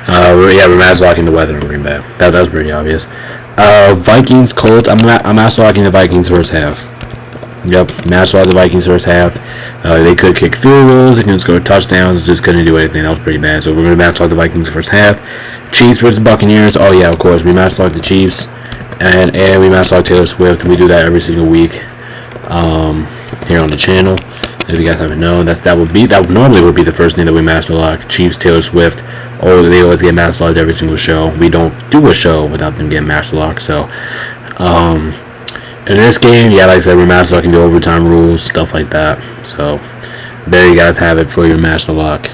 We're master locking the weather in Green Bay. That was pretty obvious. Vikings, Colts. I'm master locking the Vikings first half. Yep, master lock the Vikings first half. They could kick field goals. They could score touchdowns. Just couldn't do anything. That was pretty bad. So we're going to master lock the Vikings first half. Chiefs versus Buccaneers. Oh yeah, of course. We master lock the Chiefs. And we master lock Taylor Swift. We do that every single week here on the channel. If you guys haven't known, that normally would be the first thing that we master lock. Chiefs, Taylor Swift, or they always get master locked every single show. We don't do a show without them getting master locked. So, in this game, yeah, like I said, we're master locking the overtime rules, stuff like that. So, there you guys have it for your master lock.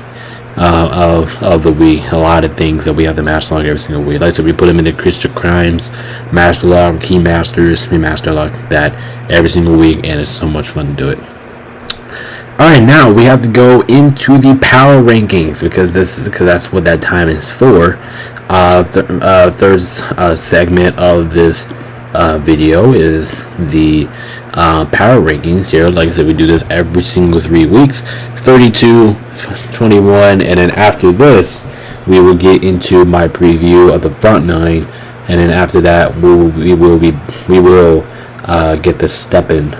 of the week. A lot of things that we have to master log every single week. Like I said, we put them into Christian Crimes, Master Log, Key Masters, we master log that every single week, and it's so much fun to do it. Alright, now we have to go into the power rankings because that's what that time is for. Third segment of this video is the power rankings here. Like I said, we do this every single 3 weeks, 32, 21, and then after this we will get into my preview of the front nine, and then after that we will get the stepping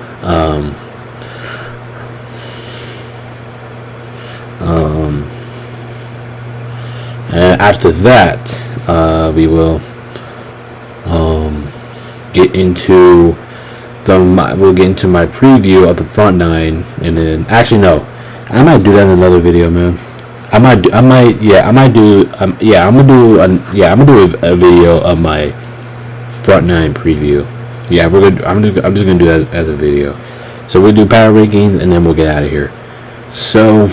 and after that we will get into my preview of the front nine, and then actually no, I might do that in another video, man. I'm gonna do a video of my front nine preview. Yeah, I'm just gonna do that as a video. So we'll do power rankings and then we'll get out of here. So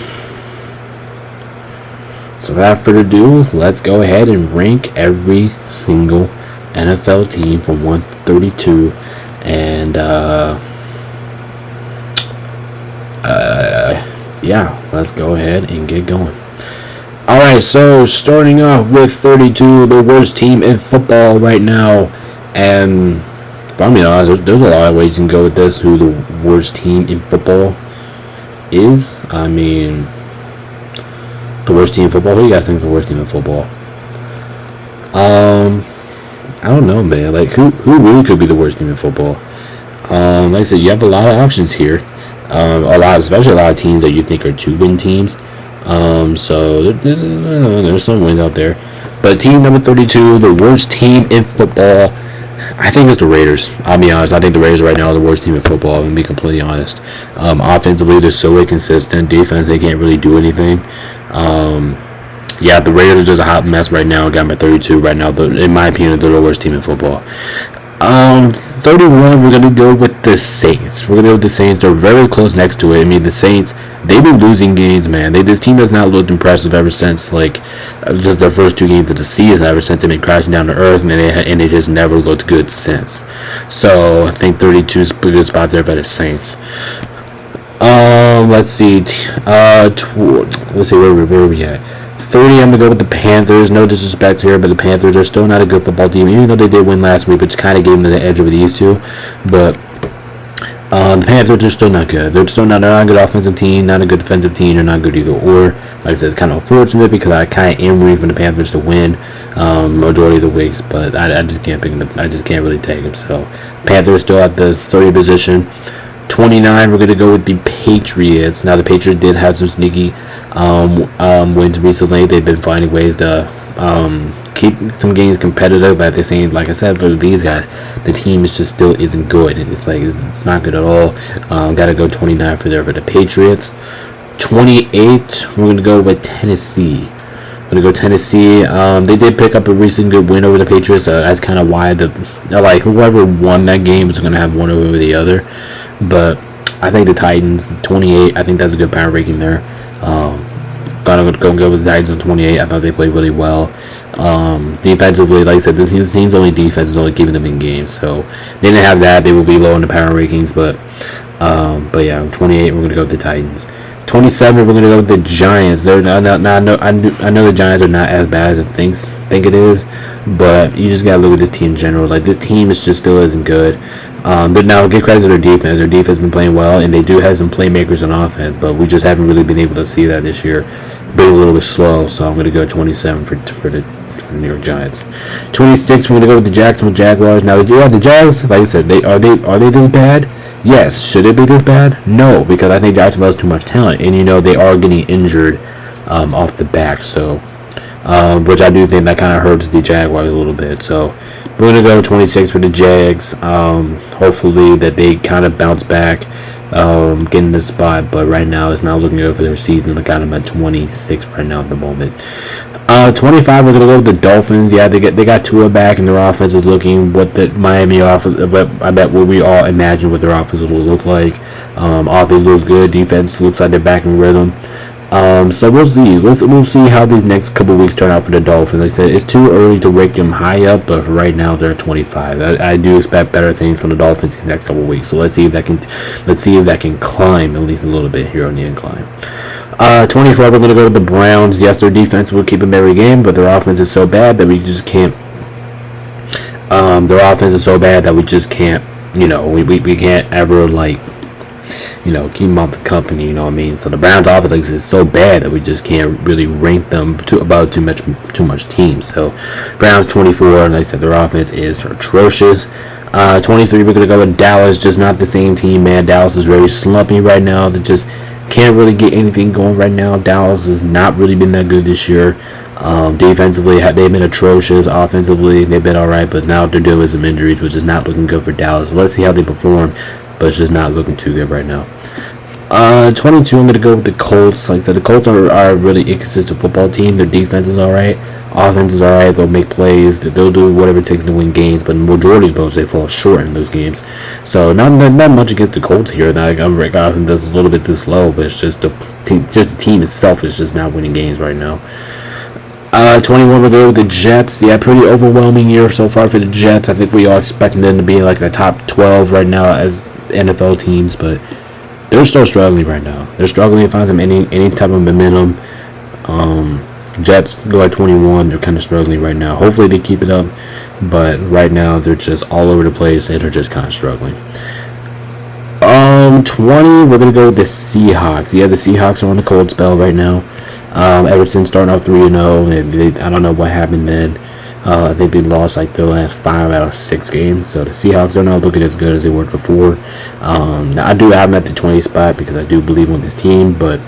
without further ado, let's go ahead and rank every single NFL team from 1 to 32, and yeah, let's go ahead and get going. Alright, so starting off with 32, the worst team in football right now, and if I'm being honest, there's a lot of ways you can go with this, who the worst team in football is. I mean, the worst team in football, who do you guys think is the worst team in football? I don't know, man. Like, who really could be the worst team in football? Like I said, you have a lot of options here. Especially a lot of teams that you think are 2-win teams. So there's some wins out there. But team number 32, the worst team in football, I think it's the Raiders. I'll be honest. I think the Raiders right now are the worst team in football. I'm going to be completely honest. Offensively, they're so inconsistent. Defense, they can't really do anything. Yeah, the Raiders are just a hot mess right now. Got my 32 right now, but in my opinion, they're the worst team in football. 31, we're going to go with the Saints. We're going to go with the Saints. They're very close next to it. I mean, the Saints, they've been losing games, man. This team has not looked impressive ever since, like, just their first 2 games of the season, ever since they've been crashing down to earth, and they just never looked good since. So, I think 32 is a good spot there for the Saints. Let's see. Let's see, where are we at? 30, I'm going to go with the Panthers. No disrespect here, but the Panthers are still not a good football team. Even though they did win last week, which kind of gave them the edge over these two. But the Panthers are still not good. They're not a good offensive team, not a good defensive team. They're not good either or. Like I said, it's kind of unfortunate because I kind of am rooting for the Panthers to win majority of the weeks, but I just can't pick them. I just can't really take them. So Panthers still at the 30 position. 29, we're going to go with the Patriots. Now, the Patriots did have some sneaky wins recently. They've been finding ways to keep some games competitive, but at the same, like I said, for these guys, the team just still isn't good. It's not good at all. Got to go 29 for the Patriots. 28, we're going to go with Tennessee. They did pick up a recent good win over the Patriots. That's kind of why whoever won that game is going to have one over the other. But I think the Titans, 28, I think that's a good power ranking there. Gonna go with the Titans on 28. I thought they played really well. Defensively, like I said, this team's only defense is only keeping them in games. So they didn't have that. They will be low in the power rankings. But yeah, 28, we're going to go with the Titans. 27, we're going to go with the Giants. I know the Giants are not as bad as I think it is, but you just got to look at this team in general. Like, this team is just still isn't good. But now, give credit to their defense. Their defense has been playing well, and they do have some playmakers on offense, but we just haven't really been able to see that this year. Been a little bit slow, so I'm going to go 27 for the New York Giants. 26, we're going to go with the Jacksonville Jaguars. Now, the Jags, like I said, are they this bad? Yes. Should it be this bad? No, because I think Jacksonville has too much talent, and they are getting injured off the back, so which I do think that kind of hurts the Jaguars a little bit. So we're going to go 26 for the Jags. Hopefully that they kind of bounce back, get in the spot, but right now it's not looking good for their season. I got them at 26 right now at the moment. 25, we're going to go with the Dolphins. Yeah, they got Tua back, and their offense is looking what the Miami offense, I bet what we all imagine what their offense will look like. Offense looks good. Defense looks like they're back in rhythm. So we'll see. We'll see how these next couple weeks turn out for the Dolphins. Like I said, it's too early to rake them high up, but for right now they're 25. I do expect better things from the Dolphins these next couple weeks. So let's see if that can climb at least a little bit here on the incline. 24. We're gonna go with the Browns. Yes, their defense will keep them every game, but their offense is so bad that we just can't. Their offense is so bad that we just can't. We can't ever keep them off the company, you know what I mean? So the Browns' offense is so bad that we just can't really rank them above too much teams. So Browns 24, and like I said, their offense is atrocious. 23, we're gonna go with Dallas. Just not the same team, man. Dallas is very slumpy right now. They just can't really get anything going right now. Dallas has not really been that good this year. Defensively, they've been atrocious. Offensively, they've been alright, but now they're dealing with some injuries, which is not looking good for Dallas. So let's see how they perform, but it's just not looking too good right now. 22, I'm going to go with the Colts. Like I said, the Colts are a really inconsistent football team. Their defense is alright. Offense is alright. They'll make plays. They'll do whatever it takes to win games, but the majority of those, they fall short in those games. So not much against the Colts here. I'm that's a little bit too slow, but it's just the team itself is just not winning games right now. 21, we'll go with the Jets. Yeah, pretty overwhelming year so far for the Jets. I think we are expecting them to be like the top 12 right now as NFL teams, but they're still struggling right now. They're struggling to find them any type of momentum. Jets go at 21. They're kind of struggling right now. Hopefully they keep it up, but right now they're just all over the place and they're just kind of struggling. 20, we're gonna go with the Seahawks. Yeah, the Seahawks are on the cold spell right now. Ever since starting off 3-0, and I don't know what happened then. I think they lost like the last 5 out of 6 games. So the Seahawks are not looking as good as they were before. I do have them at the 20 spot because I do believe in this team, but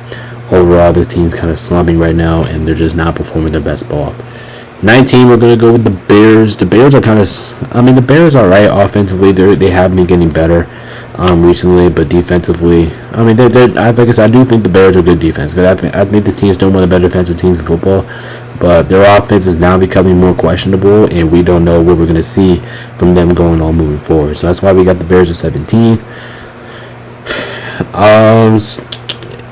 overall this team's kind of slumping right now, and they're just not performing their best ball. 19, we're going to go with the Bears. The Bears are the Bears are right offensively. They have been getting better recently, but defensively, like I said, I do think the Bears are good defense. Because I think this team is still one of the better defensive teams in football, but their offense is now becoming more questionable, and we don't know what we're going to see from them going on moving forward. So that's why we got the Bears at 17.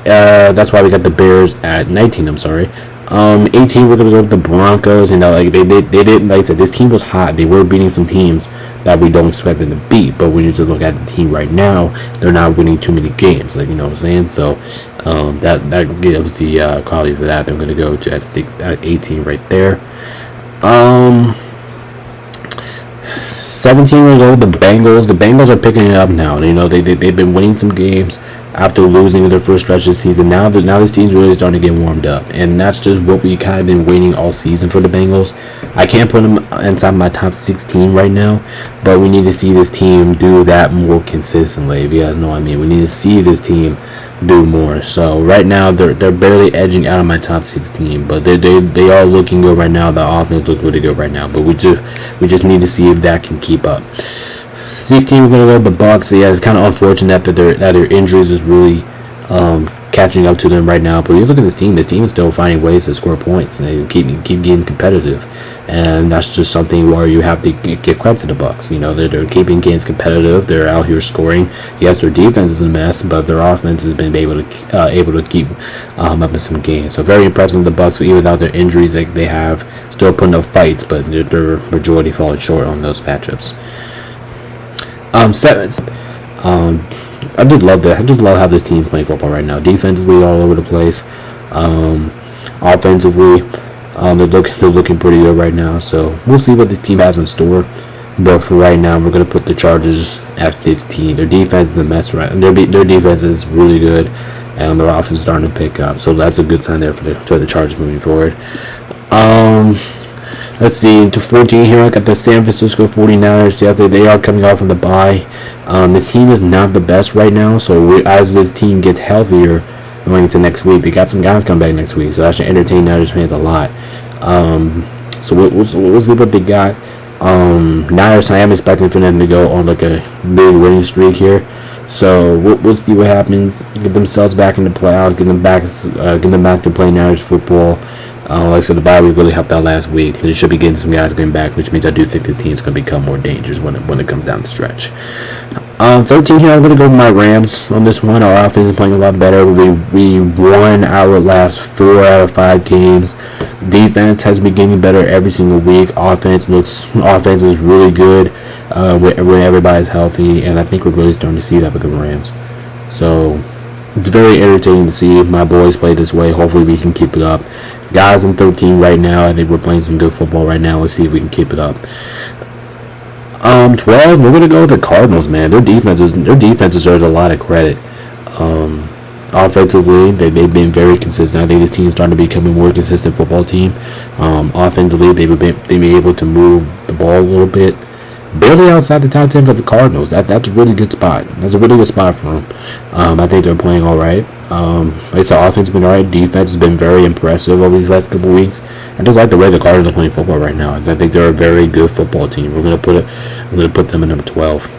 That's why we got the Bears at 19. I'm sorry. 18, we're gonna go with the Broncos. And they didn't, like I said, this team was hot. They were beating some teams that we don't expect them to beat. But when you just look at the team right now, they're not winning too many games. Like, you know what I'm saying? So that gives the quality for that. I'm gonna go to at 18 right there. 17, we're gonna go with the Bengals. The Bengals are picking it up now. You know, they've been winning some games after losing in their first stretch this season. Now this team's really starting to get warmed up, and that's just what we kind of been waiting all season for the Bengals. I can't put them inside my top 16 right now, but we need to see this team do that more consistently. If you guys know what I mean, we need to see this team do more. So right now they're barely edging out of my top 16, but they are looking good right now. The offense looks really good right now, but we just need to see if that can keep up. 16, we're gonna go with the Bucks. Yeah, it's kind of unfortunate that their injuries is really catching up to them right now. But you look at this team is still finding ways to score points and keep getting competitive, and that's just something where you have to give credit to the Bucks. You know, they're keeping games competitive. They're out here scoring. Yes, their defense is a mess, but their offense has been able to keep up in some games. So very impressive with the Bucks. Even without their injuries, they have still putting up fights, but their majority falling short on those matchups. 7. I just love that. I just love how this team's playing football right now. Defensively, all over the place. Offensively, they're looking pretty good right now. So we'll see what this team has in store. But for right now, we're gonna put the Chargers at 15. Their defense is a mess, right? Their defense is really good, and their offense is starting to pick up. So that's a good sign there for the Chargers moving forward. Let's see, to 14 here, I got the San Francisco 49ers. Yeah, they are coming off of the bye. This team is not the best right now, so as this team gets healthier going into next week, they got some guys coming back next week, so that should entertain Niners fans a lot. So we'll see what they got. Niners, I am expecting for them to go on like a big winning streak here. So we'll see what happens. Get themselves back in the playoffs. Get them back to playing Niners football. Like I said, the bye week really helped out last week. They should be getting some guys getting back, which means I do think this team is going to become more dangerous when it comes down the stretch. 13 here, I'm going to go with my Rams on this one. Our offense is playing a lot better. We won our last 4 out of 5 games. Defense has been getting better every single week. Offense is really good when everybody's healthy, and I think we're really starting to see that with the Rams. So it's very irritating to see my boys play this way. Hopefully we can keep it up. Guys, I'm 13 right now. I think we're playing some good football right now. Let's see if we can keep it up. 12, we're going to go with the Cardinals, man. Their defense deserves a lot of credit. Offensively, they've been very consistent. I think this team is starting to become a more consistent football team. Offensively, they've been able to move the ball a little bit. Barely outside the top 10 for the Cardinals. That's a really good spot. That's a really good spot for them. I think they're playing all right. Like I said, offense has been all right. Defense has been very impressive over these last couple weeks. I just like the way the Cardinals are playing football right now. I think they're a very good football team. I'm gonna put them at number 12.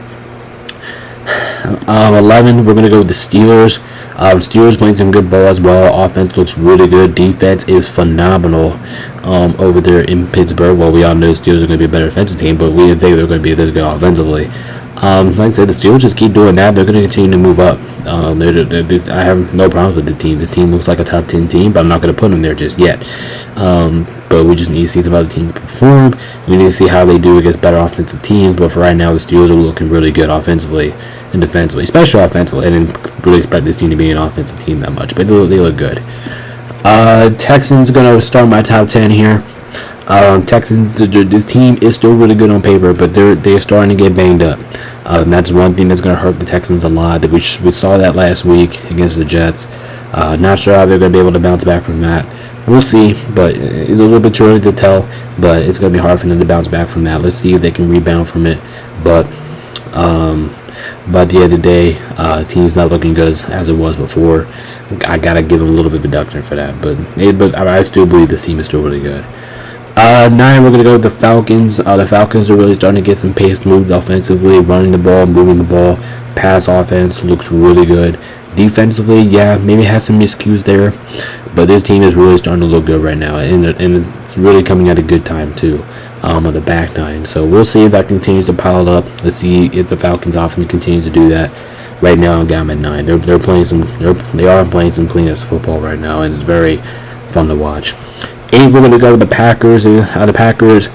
11, we're gonna go with the Steelers. Steelers playing some good ball as well. Offense looks really good. Defense is phenomenal over there in Pittsburgh. Well, we all know the Steelers are going to be a better offensive team, but we didn't think they were going to be this good offensively. Like I said, the Steelers just keep doing that. They're going to continue to move up. I have no problems with this team. This team looks like a top 10 team, but I'm not going to put them there just yet. But we just need to see some other teams perform. We need to see how they do against better offensive teams. But for right now, the Steelers are looking really good offensively and defensively, especially offensively. I didn't really expect this team to be an offensive team that much, but they look good. Texans going to start my top 10 here. Texans, this team is still really good on paper, but they're starting to get banged up. And that's one thing that's going to hurt the Texans a lot. We saw that last week against the Jets. Not sure how they're going to be able to bounce back from that. We'll see, but it's a little bit too early to tell. But it's going to be hard for them to bounce back from that. Let's see if they can rebound from it. But at the end of the day, team's not looking good as it was before. I gotta give them a little bit of deduction for that. But I still believe this team is still really good. 9, we're going to go with the Falcons. The Falcons are really starting to get some pace moved offensively, running the ball, moving the ball. Pass offense looks really good. Defensively, yeah, maybe has some miscues there, but this team is really starting to look good right now, and it's really coming at a good time too on the back nine. So we'll see if that continues to pile up. Let's see if the Falcons offense continues to do that. Right now, I got them at 9. They are playing some cleanest football right now, and it's very fun to watch. 8, we're going to go with the Packers. The Packers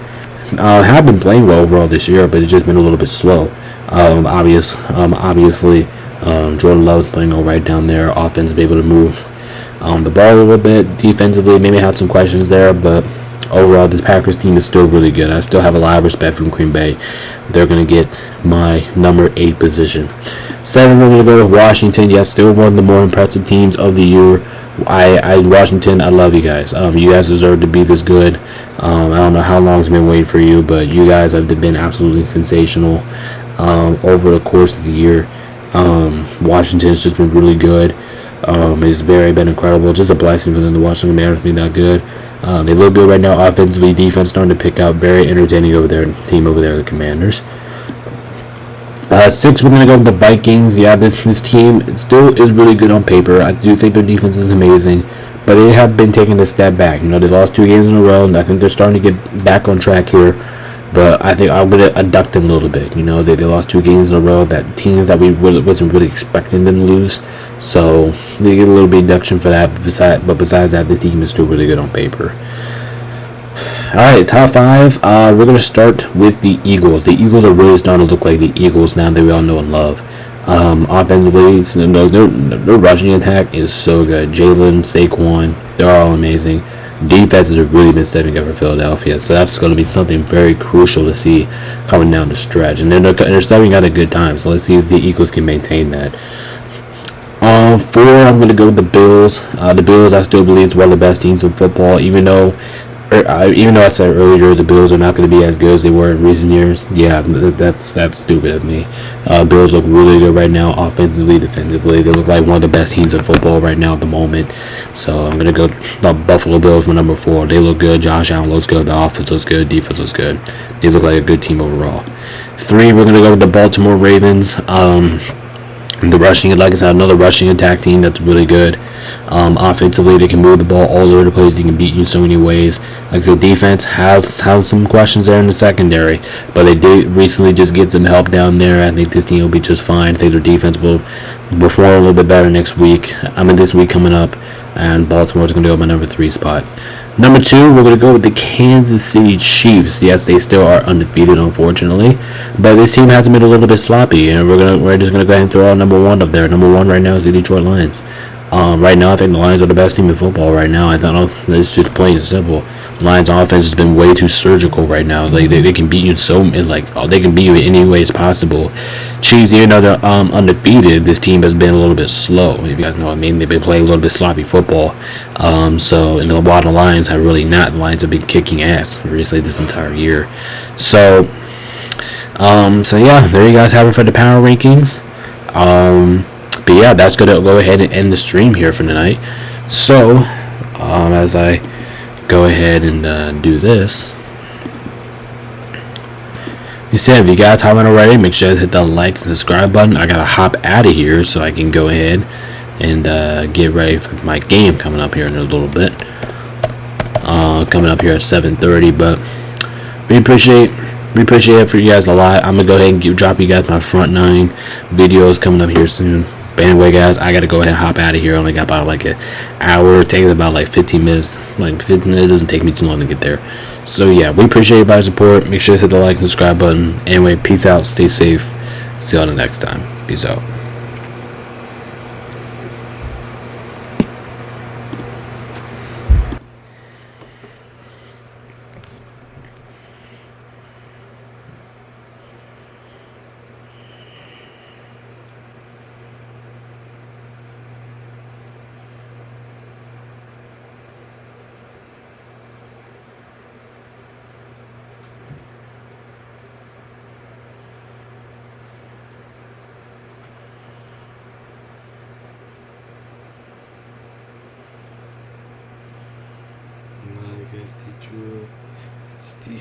have been playing well overall this year, but it's just been a little bit slow. Obviously, Jordan Love is playing all right down there. Offense is able to move the ball a little bit. Defensively, maybe have some questions there, but overall, this Packers team is still really good. I still have a lot of respect from Green Bay. They're going to get my number 8 position. 7, we're going to go with Washington. Yes, still one of the more impressive teams of the year. Washington, I love you guys. You guys deserve to be this good. I don't know how long it's been waiting for you, but you guys have been absolutely sensational over the course of the year. Washington's just been really good. It's been incredible. Just a blessing for them to watch the Commanders be that good. They look good right now. Offensively, defense starting to pick up. Very entertaining over there. Team over there, the Commanders. 6, we're going to go with the Vikings. Yeah, this team still is really good on paper. I do think their defense is amazing, but they have been taking a step back. They lost 2 games in a row, and I think they're starting to get back on track here. But I think I'm going to abduct them a little bit. They lost 2 games in a row. That teams that we wasn't really expecting them to lose. So they get a little bit of deduction for that. But besides that, this team is still really good on paper. Alright, top 5. We're going to start with the Eagles. The Eagles are really starting to look like the Eagles now that we all know and love. Offensively, their rushing attack is so good. Jalen, Saquon, they're all amazing. Defenses have really been stepping up for Philadelphia, so that's going to be something very crucial to see coming down the stretch. And they're starting at a good time, so let's see if the Eagles can maintain that. 4, I'm going to go with the Bills. The Bills, I still believe, is one of the best teams in football, even though I said earlier the Bills are not going to be as good as they were in recent years. Yeah, that's stupid of me. Bills look really good right now, offensively, defensively. They look like one of the best teams in football right now at the moment. So I'm going to go the Buffalo Bills for number 4. They look good. Josh Allen looks good. The offense looks good. Defense looks good. They look like a good team overall. 3, we're going to go with the Baltimore Ravens. The rushing, like I said, another rushing attack team that's really good. Offensively, they can move the ball all over the place. They can beat you in so many ways. Like I said, defense has some questions there in the secondary, but they did recently just get some help down there. I think this team will be just fine. I think their defense will perform a little bit better next week. This week coming up, and Baltimore's going to go my number 3 spot. Number 2, we're going to go with the Kansas City Chiefs. Yes, they still are undefeated, unfortunately, but this team has been a little bit sloppy, and we're just going to go ahead and throw out number 1 up there. Number 1 right now is the Detroit Lions. Right now, I think the Lions are the best team in football right now. I don't know if it's just plain and simple. Lions offense has been way too surgical right now. They can beat you they can beat you in any ways possible. Chiefs, even though they're undefeated, this team has been a little bit slow. If you guys know what I mean, they've been playing a little bit sloppy football. So and while the Lions have really not, the Lions have been kicking ass recently this entire year. So yeah, there you guys have it for the power rankings. But yeah, that's gonna go ahead and end the stream here for tonight. So, as I go ahead and do this, you said if you guys haven't already, make sure to hit that like and subscribe button. I gotta hop out of here so I can go ahead and get ready for my game coming up here in a little bit. Coming up here at 7:30, but we appreciate it for you guys a lot. I'm gonna go ahead and drop you guys my front 9 videos coming up here soon. But anyway, guys, I gotta go ahead and hop out of here. I only got about like an hour. It takes about like 15 minutes. Like 15 minutes, it doesn't take me too long to get there. So yeah, we appreciate everybody's support. Make sure to hit the like and subscribe button. Anyway, peace out. Stay safe. See you all the next time. Peace out. I guess the